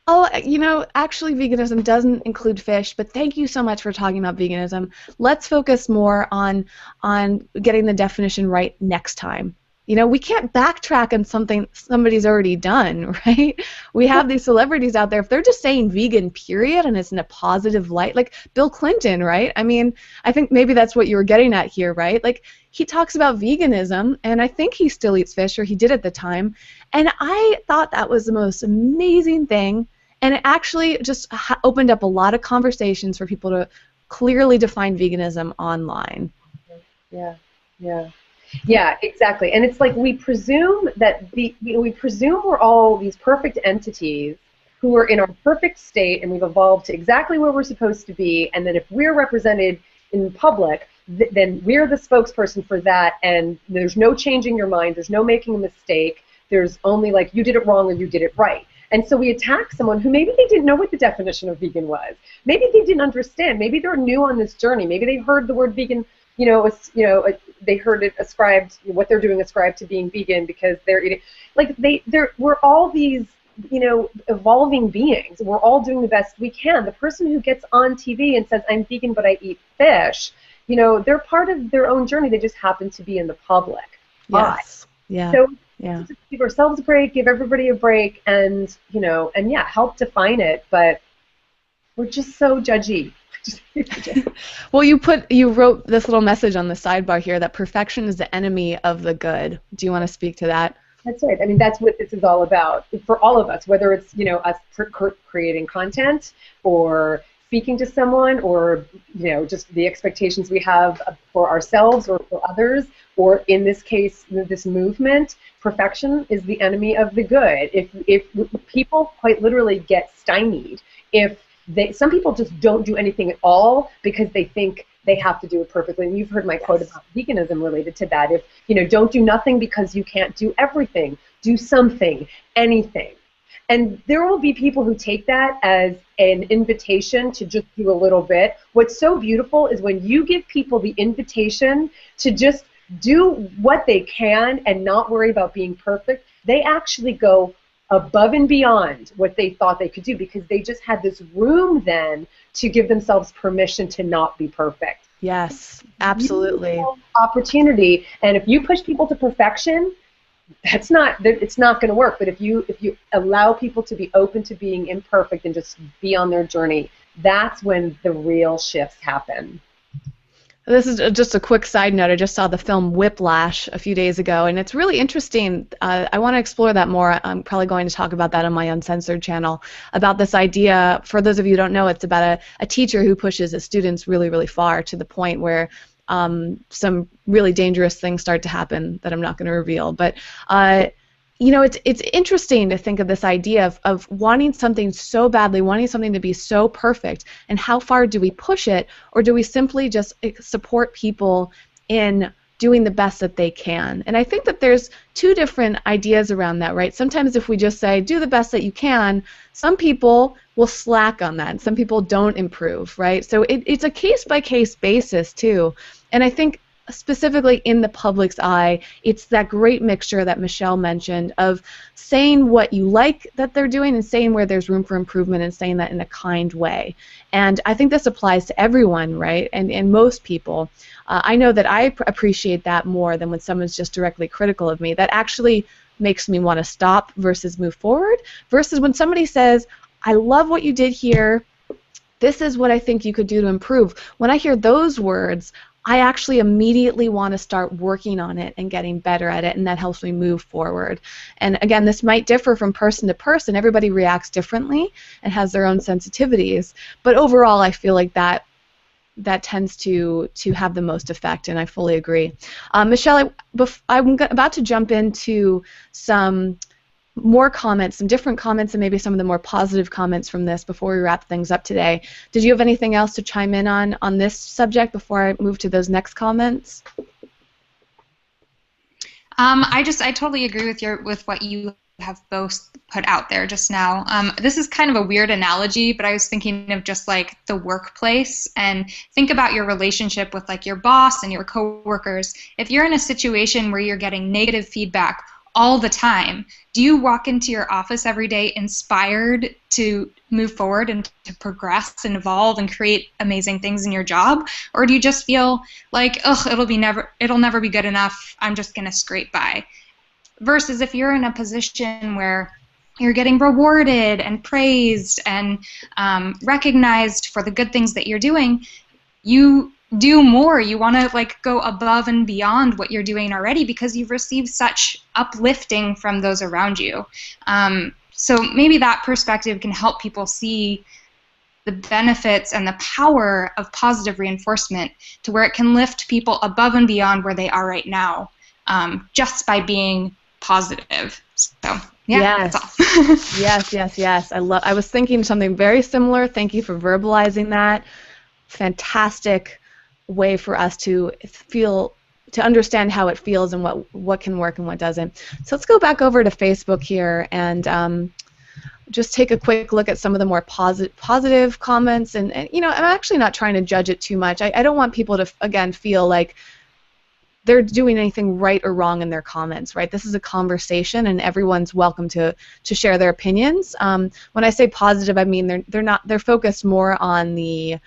[SPEAKER 1] oh, you know, actually veganism doesn't include fish, but thank you so much for talking about veganism. Let's focus more on getting the definition right next time. You know, we can't backtrack on something somebody's already done, right? We have these celebrities out there, if they're just saying vegan, period, and it's in a positive light, like Bill Clinton, right? I mean, I think maybe that's what you were getting at here, right? Like, he talks about veganism, and I think he still eats fish, or he did at the time, and I thought that was the most amazing thing. And it actually just opened up a lot of conversations for people to clearly define veganism online.
[SPEAKER 2] Yeah, yeah. Yeah, exactly. And it's like we presume that we presume we're all these perfect entities who are in our perfect state and we've evolved to exactly where we're supposed to be, and then if we're represented in public, then we're the spokesperson for that, and there's no changing your mind, there's no making a mistake, there's only like you did it wrong or you did it right. And so we attack someone who maybe they didn't know what the definition of vegan was. Maybe they didn't understand. Maybe they're new on this journey. Maybe they heard the word vegan, they heard it ascribed, what they're doing ascribed to being vegan because they're eating. Like we're all these, evolving beings. We're all doing the best we can. The person who gets on TV and says, I'm vegan but I eat fish, they're part of their own journey. They just happen to be in the public.
[SPEAKER 1] Yes. Yeah.
[SPEAKER 2] So
[SPEAKER 1] yeah.
[SPEAKER 2] Just give ourselves a break, give everybody a break, and help define it. But we're just so judgy.
[SPEAKER 1] Well, you wrote this little message on the sidebar here that perfection is the enemy of the good. Do you want to speak to that?
[SPEAKER 2] That's right. I mean, that's what this is all about for all of us, whether it's us creating content or speaking to someone, or just the expectations we have for ourselves or for others, or in this case, this movement. Perfection is the enemy of the good. If people quite literally get stymied, some people just don't do anything at all because they think they have to do it perfectly. And you've heard my quote about veganism related to that. If don't do nothing because you can't do everything. Do something, anything. And there will be people who take that as an invitation to just do a little bit. What's so beautiful is when you give people the invitation to just do what they can and not worry about being perfect, they actually go above and beyond what they thought they could do, because they just had this room then to give themselves permission to not be perfect.
[SPEAKER 1] Yes, absolutely.
[SPEAKER 2] Opportunity, and if you push people to perfection, it's not going to work. But if you allow people to be open to being imperfect and just be on their journey, that's when the real shifts happen.
[SPEAKER 1] This is just a quick side note. I just saw the film Whiplash a few days ago, and it's really interesting. I want to explore that more. I'm probably going to talk about that on my Uncensored channel, about this idea. For those of you who don't know, it's about a teacher who pushes his students really, really far to the point where some really dangerous things start to happen that I'm not going to reveal. But you know, it's interesting to think of this idea of wanting something so badly, wanting something to be so perfect, and how far do we push it, or do we simply just support people in doing the best that they can? And I think that there's two different ideas around that, right? Sometimes if we just say, do the best that you can, some people will slack on that, and some people don't improve, right? So it's a case-by-case basis, too. And I think specifically in the public's eye, it's that great mixture that Michelle mentioned of saying what you like that they're doing and saying where there's room for improvement and saying that in a kind way. And I think this applies to everyone, right? And most people. I know that I appreciate that more than when someone's just directly critical of me. That actually makes me want to stop versus move forward, versus when somebody says, I love what you did here, this is what I think you could do to improve. When I hear those words, I actually immediately want to start working on it and getting better at it, and that helps me move forward. And again, this might differ from person to person. Everybody reacts differently and has their own sensitivities. But overall, I feel like that tends to have the most effect, and I fully agree. Michelle, I'm about to jump into some more comments, some different comments, and maybe some of the more positive comments from this before we wrap things up today. Did you have anything else to chime in on this subject before I move to those next comments?
[SPEAKER 3] I totally agree with what you have both put out there just now. This is kind of a weird analogy, but I was thinking of just like the workplace, and think about your relationship with like your boss and your coworkers. If you're in a situation where you're getting negative feedback all the time, do you walk into your office every day inspired to move forward and to progress and evolve and create amazing things in your job? Or do you just feel like, ugh, it'll never be good enough, I'm just gonna scrape by? Versus if you're in a position where you're getting rewarded and praised and recognized for the good things that you're doing, you do more. You want to like go above and beyond what you're doing already because you've received such uplifting from those around you. So maybe that perspective can help people see the benefits and the power of positive reinforcement to where it can lift people above and beyond where they are right now, just by being positive. So yeah,
[SPEAKER 1] yes.
[SPEAKER 3] That's all.
[SPEAKER 1] yes. I was thinking something very similar. Thank you for verbalizing that. Fantastic way for us to understand how it feels and what can work and what doesn't. So let's go back over to Facebook here and just take a quick look at some of the more positive comments. And you know, I'm actually not trying to judge it too much. I don't want people to, again, feel like they're doing anything right or wrong in their comments, right? This is a conversation, and everyone's welcome to share their opinions. When I say positive, I mean they're focused more on the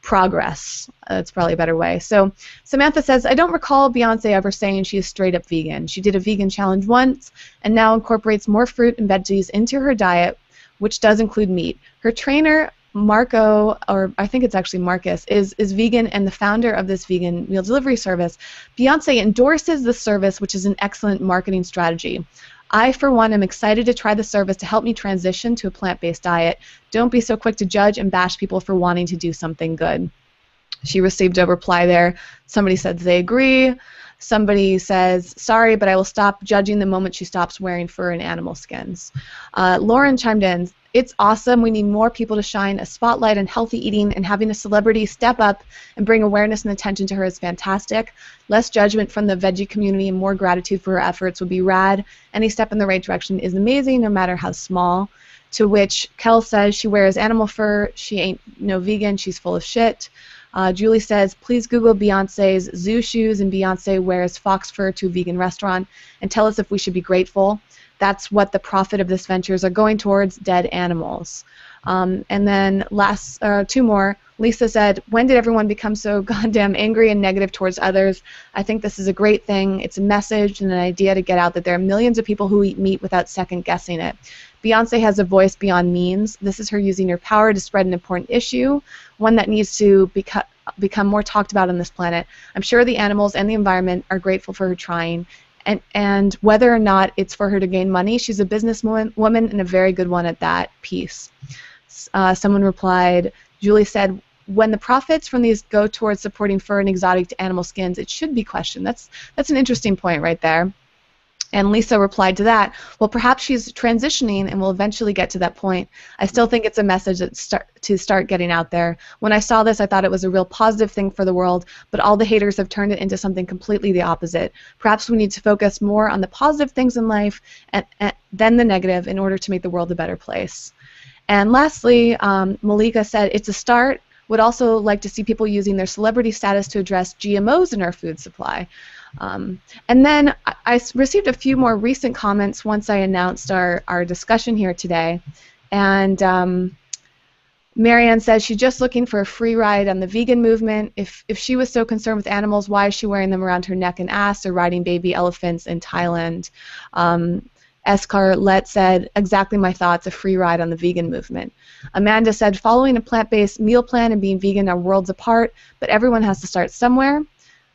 [SPEAKER 1] progress. That's probably a better way. So Samantha says, I don't recall Beyoncé ever saying she is straight up vegan. She did a vegan challenge once and now incorporates more fruit and veggies into her diet, which does include meat. Her trainer, Marco, or I think it's actually Marcus, is vegan and the founder of this vegan meal delivery service. Beyoncé endorses the service, which is an excellent marketing strategy. I, for one, am excited to try the service to help me transition to a plant-based diet. Don't be so quick to judge and bash people for wanting to do something good. She received a reply there. Somebody said they agree. Somebody says, sorry, but I will stop judging the moment she stops wearing fur and animal skins. Lauren chimed in, It's awesome. We need more people to shine a spotlight on healthy eating, and having a celebrity step up and bring awareness and attention to her is fantastic. Less judgment from the veggie community and more gratitude for her efforts would be rad. Any step in the right direction is amazing, no matter how small. To which Kel says she wears animal fur, she ain't no vegan, she's full of shit. Julie says, please Google Beyonce's zoo shoes and Beyonce wears fox fur to a vegan restaurant and tell us if we should be grateful. That's what the profit of this ventures are going towards, dead animals. And then two more. Lisa said, when did everyone become so goddamn angry and negative towards others? I think this is a great thing. It's a message and an idea to get out that there are millions of people who eat meat without second guessing it. Beyonce has a voice beyond means. This is her using her power to spread an important issue, one that needs to become more talked about on this planet. I'm sure the animals and the environment are grateful for her trying. And whether or not it's for her to gain money, she's a businesswoman and a very good one at that. Peace. Someone replied, Julie said, when the profits from these go towards supporting fur and exotic animal skins, it should be questioned. That's an interesting point right there. And Lisa replied to that, well, perhaps she's transitioning and will eventually get to that point. I still think it's a message to start getting out there. When I saw this, I thought it was a real positive thing for the world, but all the haters have turned it into something completely the opposite. Perhaps we need to focus more on the positive things in life than the negative in order to make the world a better place. And lastly, Malika said, it's a start. Would also like to see people using their celebrity status to address GMOs in our food supply. And then I received a few more recent comments once I announced our discussion here today. And Marianne says she's just looking for a free ride on the vegan movement. If she was so concerned with animals, why is she wearing them around her neck and ass or riding baby elephants in Thailand? Escarlett said, exactly my thoughts, a free ride on the vegan movement. Amanda said, following a plant-based meal plan and being vegan are worlds apart, but everyone has to start somewhere.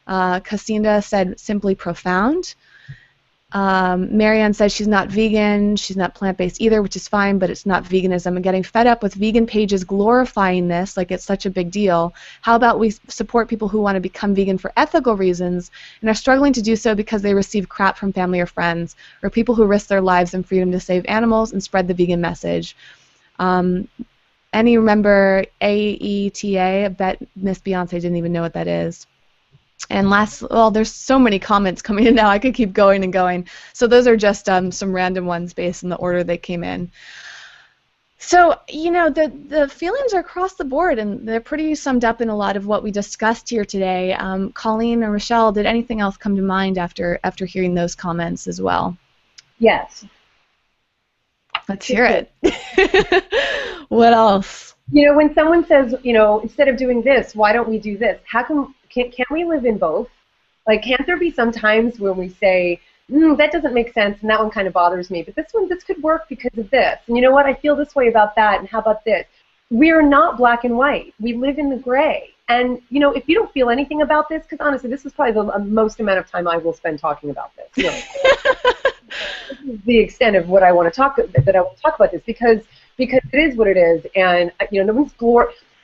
[SPEAKER 1] Casinda said, simply profound. Marianne says she's not vegan, she's not plant-based either, which is fine, but it's not veganism. I'm getting fed up with vegan pages glorifying this like it's such a big deal. How about we support people who want to become vegan for ethical reasons and are struggling to do so because they receive crap from family or friends, or people who risk their lives and freedom to save animals and spread the vegan message. Any remember AETA? I bet Miss Beyonce didn't even know what that is. And there's so many comments coming in now, I could keep going and going. So those are just some random ones based on the order they came in. So, the feelings are across the board, and they're pretty summed up in a lot of what we discussed here today. Colleen or Rochelle, did anything else come to mind after hearing those comments as well?
[SPEAKER 2] Yes.
[SPEAKER 3] Let's hear it.
[SPEAKER 1] What else?
[SPEAKER 2] When someone says, instead of doing this, why don't we do this? Can't we live in both? Like, can't there be some times when we say, that doesn't make sense, and that one kind of bothers me, but this could work because of this. And you know what? I feel this way about that, and how about this? We're not black and white. We live in the gray. And, if you don't feel anything about this, because honestly, this is probably the most amount of time I will spend talking about this. This is the extent of what I want to talk about this, because it is what it is, and, no one's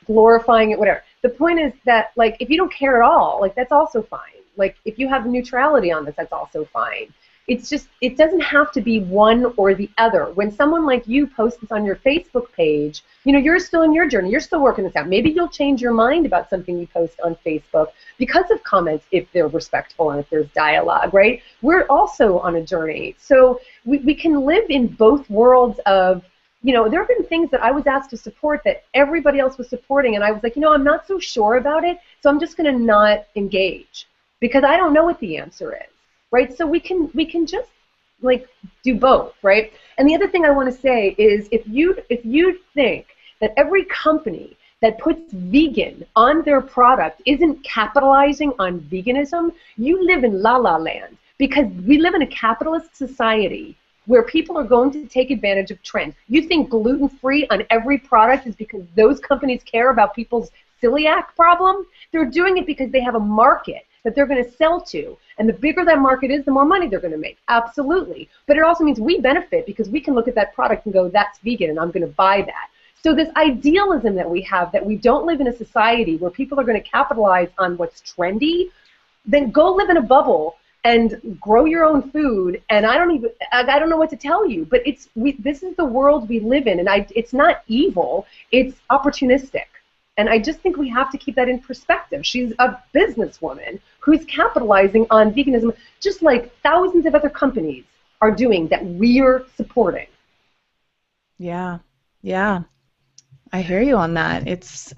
[SPEAKER 2] glorifying it, whatever. The point is that, like, if you don't care at all, like, that's also fine. Like, if you have neutrality on this, that's also fine. It's just, it doesn't have to be one or the other. When someone like you posts this on your Facebook page, you're still in your journey. You're still working this out. Maybe you'll change your mind about something you post on Facebook because of comments, if they're respectful and if there's dialogue, right? We're also on a journey. So we can live in both worlds of, there have been things that I was asked to support that everybody else was supporting, and I was like, I'm not so sure about it, so I'm just going to not engage because I don't know what the answer is, right? So we can just, like, do both, right? And the other thing I want to say is if you think that every company that puts vegan on their product isn't capitalizing on veganism, you live in la-la land, because we live in a capitalist society where people are going to take advantage of trends. You think gluten-free on every product is because those companies care about people's celiac problem? They're doing it because they have a market that they're going to sell to. And the bigger that market is, the more money they're going to make. Absolutely. But it also means we benefit because we can look at that product and go, that's vegan, and I'm going to buy that. So this idealism that we have, that we don't live in a society where people are going to capitalize on what's trendy, then go live in a bubble and grow your own food. And I don't know what to tell you, but this is the world we live in, and it's not evil, it's opportunistic. And I just think we have to keep that in perspective. She's a businesswoman who's capitalizing on veganism, just like thousands of other companies are doing that we're supporting.
[SPEAKER 1] Yeah, yeah, I hear you on that. It's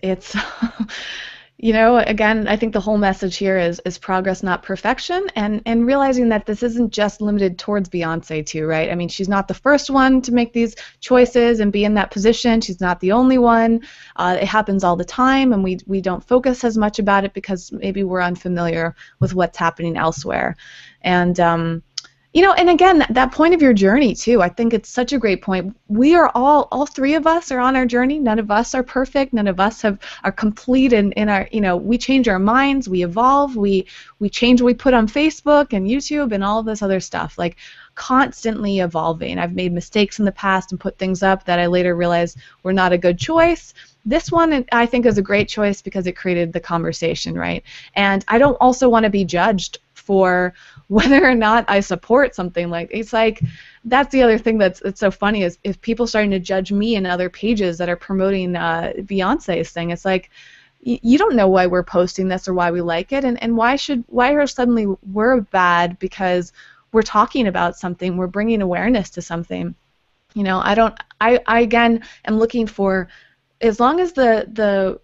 [SPEAKER 1] you know, again, I think the whole message here is progress, not perfection, and realizing that this isn't just limited towards Beyoncé too, right? I mean, she's not the first one to make these choices and be in that position. She's not the only one. It happens all the time, and we don't focus as much about it because maybe we're unfamiliar with what's happening elsewhere. And you know, and again, that point of your journey too, I think it's such a great point. We are all three of us are on our journey. None of us are perfect. None of us are complete in our, you know, we change our minds, we evolve, we change what we put on Facebook and YouTube and all of this other stuff, like constantly evolving. I've made mistakes in the past and put things up that I later realized were not a good choice. This one, I think, is a great choice because it created the conversation, right? And I don't also want to be judged for whether or not I support something like it's like that's the other thing that's so funny is if people starting to judge me and other pages that are promoting Beyonce's thing, it's like you don't know why we're posting this or why we like it, and why are suddenly we're bad because we're talking about something, we're bringing awareness to something. You know, I again am looking for, as long as the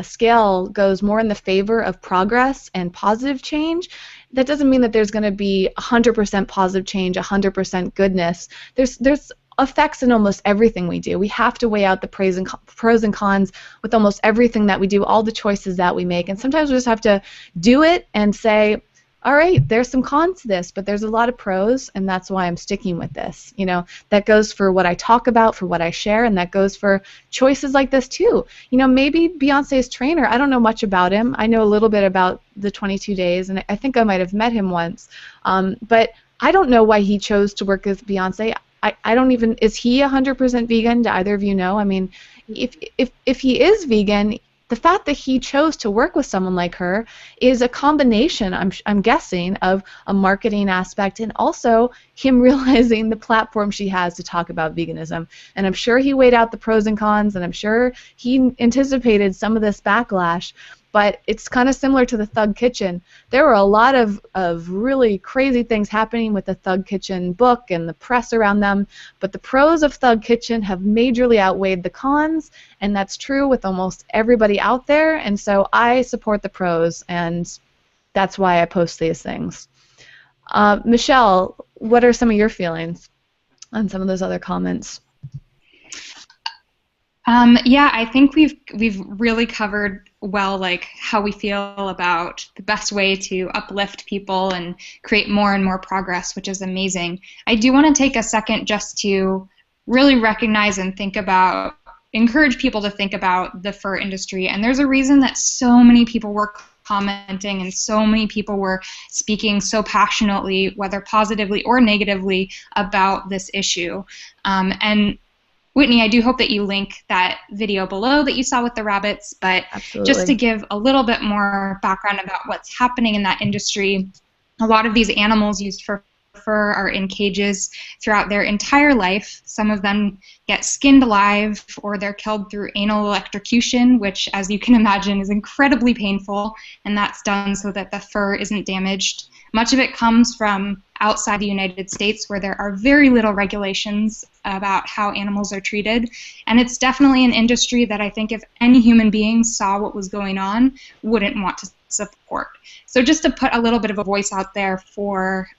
[SPEAKER 1] scale goes more in the favor of progress and positive change, that doesn't mean that there's going to be 100% positive change, 100% goodness. There's effects in almost everything we do. We have to weigh out the pros and cons with almost everything that we do, all the choices that we make. And sometimes we just have to do it and say, all right, there's some cons to this, but there's a lot of pros, and that's why I'm sticking with this. You know, that goes for what I talk about, for what I share, and that goes for choices like this too. You know, maybe Beyonce's trainer, I don't know much about him. I know a little bit about the 22 days, and I think I might have met him once. But I don't know why he chose to work with Beyonce. I don't even, is he 100% vegan? Do either of you know? I mean, if he is vegan, the fact that he chose to work with someone like her is a combination, I'm guessing, of a marketing aspect and also him realizing the platform she has to talk about veganism. And I'm sure he weighed out the pros and cons, and I'm sure he anticipated some of this backlash. But it's kind of similar to the Thug Kitchen. There were a lot of really crazy things happening with the Thug Kitchen book and the press around them, but the pros of Thug Kitchen have majorly outweighed the cons, and that's true with almost everybody out there, and so I support the pros, and that's why I post these things. Michelle, what are some of your feelings on some of those other comments?
[SPEAKER 3] Yeah, I think we've really covered well, like how we feel about the best way to uplift people and create more and more progress, which is amazing. I do want to take a second just to really recognize and encourage people to think about the fur industry. And there's a reason that so many people were commenting and so many people were speaking so passionately, whether positively or negatively, about this issue. And Whitney, I do hope that you link that video below that you saw with the rabbits, but
[SPEAKER 1] Absolutely.
[SPEAKER 3] Just to give a little bit more background about what's happening in that industry, a lot of these animals used for fur are in cages throughout their entire life. Some of them get skinned alive or they're killed through anal electrocution, which, as you can imagine, is incredibly painful, and that's done so that the fur isn't damaged. Much of it comes from outside the United States, where there are very little regulations about how animals are treated. And it's definitely an industry that I think if any human being saw what was going on, wouldn't want to support. So just to put a little bit of a voice out there for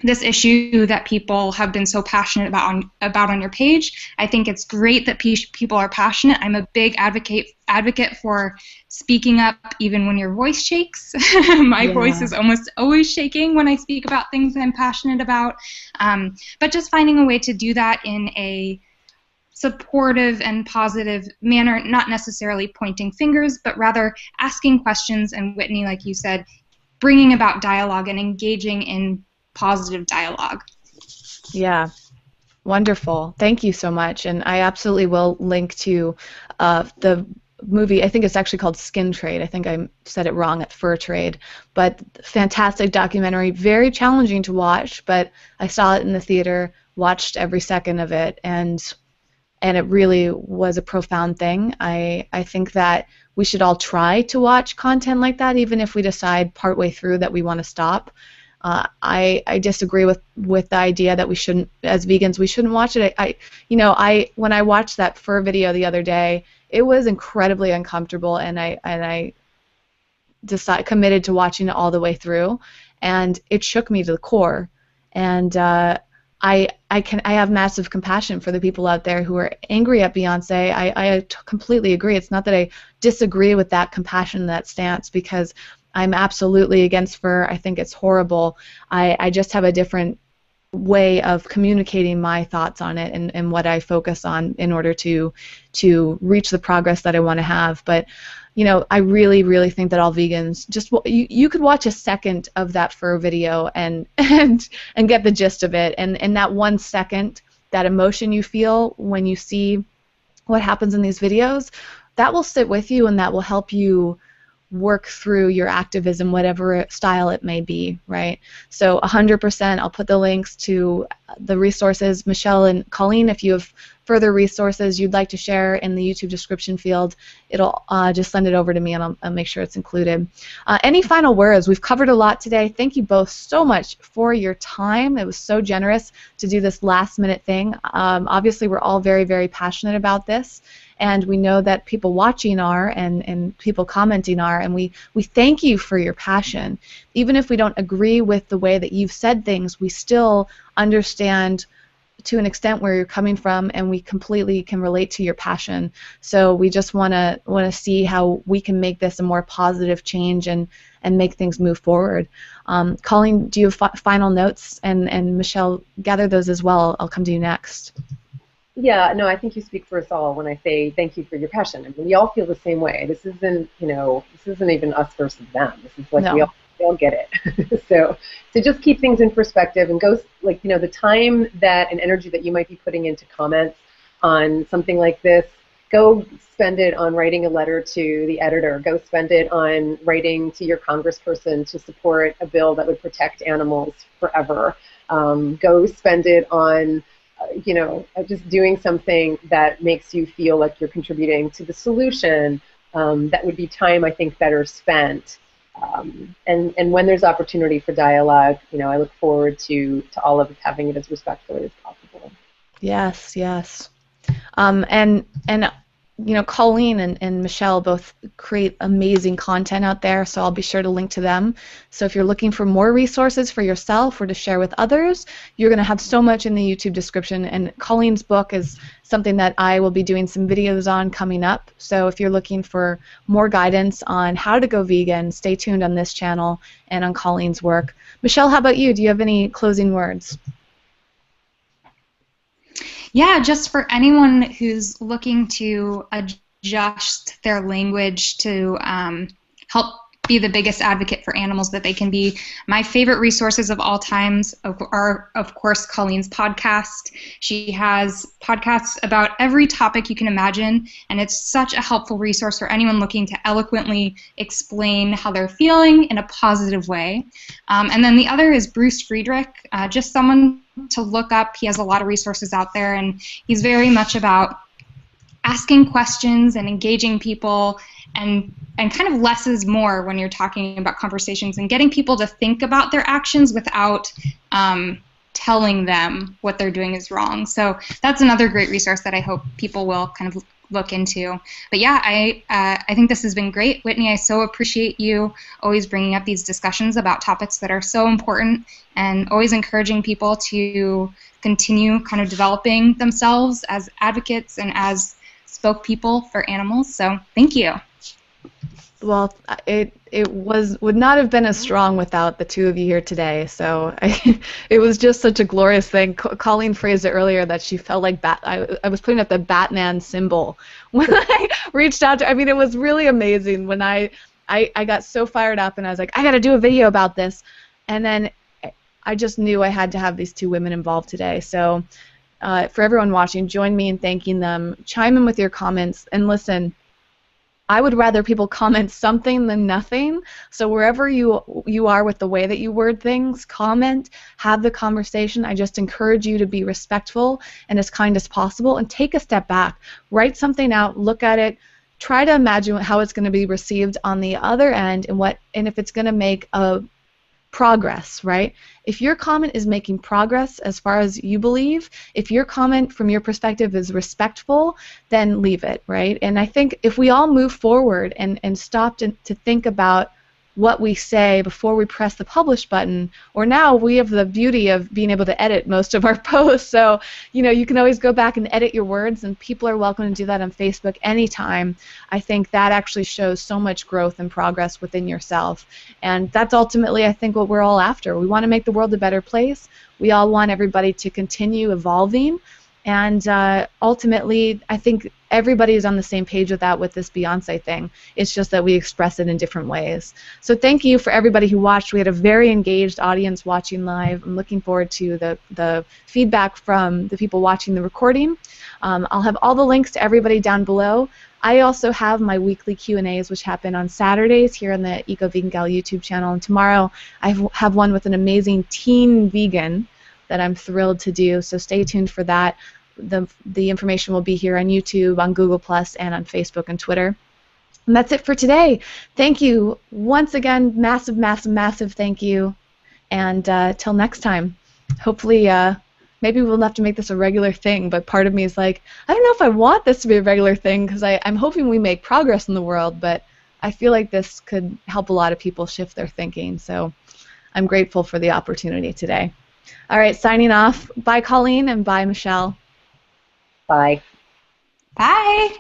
[SPEAKER 3] this issue that people have been so passionate about on your page. I think it's great that people are passionate. I'm a big advocate for speaking up even when your voice shakes. My voice is almost always shaking when I speak about things I'm passionate about. But just finding a way to do that in a supportive and positive manner, not necessarily pointing fingers, but rather asking questions, and Whitney, like you said, bringing about dialogue and engaging in positive dialogue.
[SPEAKER 1] Yeah, wonderful. Thank you so much. And I absolutely will link to the movie. I think it's actually called Skin Trade. I think I said it wrong at Fur Trade. But fantastic documentary, very challenging to watch, but I saw it in the theater, watched every second of it, and it really was a profound thing. I think that we should all try to watch content like that, even if we decide partway through that we want to stop. I disagree with the idea that we shouldn't, as vegans, we shouldn't watch it. When I watched that fur video the other day, it was incredibly uncomfortable, and I committed to watching it all the way through, and it shook me to the core. And I have massive compassion for the people out there who are angry at Beyoncé. I completely agree. It's not that I disagree with that compassion, that stance, because I'm absolutely against fur. I think it's horrible. I just have a different way of communicating my thoughts on it and what I focus on in order to reach the progress that I want to have. But I really, really think that all vegans just you could watch a second of that fur video and get the gist of it. And that 1 second, that emotion you feel when you see what happens in these videos, that will sit with you and that will help you work through your activism, whatever style it may be, right? So 100%, I'll put the links to the resources. Michelle and Colleen, if you have further resources you'd like to share in the YouTube description field, it'll just send it over to me and I'll make sure it's included. Any final words? We've covered a lot today. Thank you both so much for your time. It was so generous to do this last-minute thing. Obviously, we're all very, very passionate about this, and we know that people watching are and people commenting are, and we thank you for your passion. Even if we don't agree with the way that you've said things, we still understand to an extent where you're coming from, and we completely can relate to your passion. So we just want to see how we can make this a more positive change and make things move forward. Colleen, do you have final notes? And Michelle, gather those as well. I'll come to you next.
[SPEAKER 2] Yeah, no, I think you speak for us all when I say thank you for your passion. I mean, we all feel the same way. This isn't even us versus them. This is like
[SPEAKER 1] No.
[SPEAKER 2] we all get it. So just keep things in perspective and go, the time that and energy that you might be putting into comments on something like this, go spend it on writing a letter to the editor. Go spend it on writing to your congressperson to support a bill that would protect animals forever. Go spend it on just doing something that makes you feel like you're contributing to the solution. That would be time, I think, better spent. And when there's opportunity for dialogue, I look forward to all of us having it as respectfully as possible.
[SPEAKER 1] Yes, yes. And Colleen and Michelle both create amazing content out there, so I'll be sure to link to them. So if you're looking for more resources for yourself or to share with others, you're going to have so much in the YouTube description. And Colleen's book is something that I will be doing some videos on coming up. So if you're looking for more guidance on how to go vegan, stay tuned on this channel and on Colleen's work. Michelle, how about you? Do you have any closing words?
[SPEAKER 3] Yeah, just for anyone who's looking to adjust their language to help be the biggest advocate for animals that they can be, my favorite resources of all times are, of course, Colleen's podcast. She has podcasts about every topic you can imagine, and it's such a helpful resource for anyone looking to eloquently explain how they're feeling in a positive way. And then the other is Bruce Friedrich, just someone to look up. He has a lot of resources out there, and he's very much about asking questions and engaging people, and kind of less is more when you're talking about conversations and getting people to think about their actions without telling them what they're doing is wrong. So that's another great resource that I hope people will kind of look into. But yeah, I think this has been great. Whitney, I so appreciate you always bringing up these discussions about topics that are so important and always encouraging people to continue kind of developing themselves as advocates and as spokespeople for animals. So thank you.
[SPEAKER 1] Well, it would not have been as strong without the two of you here today. So it was just such a glorious thing. Colleen phrased it earlier that she felt like I was putting up the Batman symbol when I reached out to. I mean, it was really amazing when I got so fired up and I was like, I got to do a video about this, and then I just knew I had to have these two women involved today. So for everyone watching, join me in thanking them. Chime in with your comments and listen. I would rather people comment something than nothing. So wherever you are with the way that you word things, comment, have the conversation. I just encourage you to be respectful and as kind as possible, and take a step back. Write something out, look at it, try to imagine how it's going to be received on the other end, and if it's going to make a progress, right? If your comment is making progress as far as you believe, if your comment from your perspective is respectful, then leave it, right? And I think if we all move forward and stop to think about what we say before we press the publish button, or now we have the beauty of being able to edit most of our posts, so you can always go back and edit your words, and people are welcome to do that on Facebook anytime. I think that actually shows so much growth and progress within yourself, and that's ultimately, I think, what we're all after. We want to make the world a better place. We all want everybody to continue evolving, and ultimately, I think everybody is on the same page with that with this Beyoncé thing. It's just that we express it in different ways. So thank you for everybody who watched. We had a very engaged audience watching live. I'm looking forward to the feedback from the people watching the recording. I'll have all the links to everybody down below. I also have my weekly Q&As, which happen on Saturdays here on the Eco Vegan Gal YouTube channel. And tomorrow I have one with an amazing teen vegan that I'm thrilled to do. So stay tuned for that. The information will be here on YouTube, on Google+, and on Facebook and Twitter. And that's it for today. Thank you once again. Massive, massive, massive thank you. And till next time. Hopefully, maybe we'll have to make this a regular thing, but part of me is like, I don't know if I want this to be a regular thing, because I'm hoping we make progress in the world, but I feel like this could help a lot of people shift their thinking. So I'm grateful for the opportunity today. All right, signing off. Bye, Colleen, and bye, Michelle.
[SPEAKER 2] Bye.
[SPEAKER 3] Bye.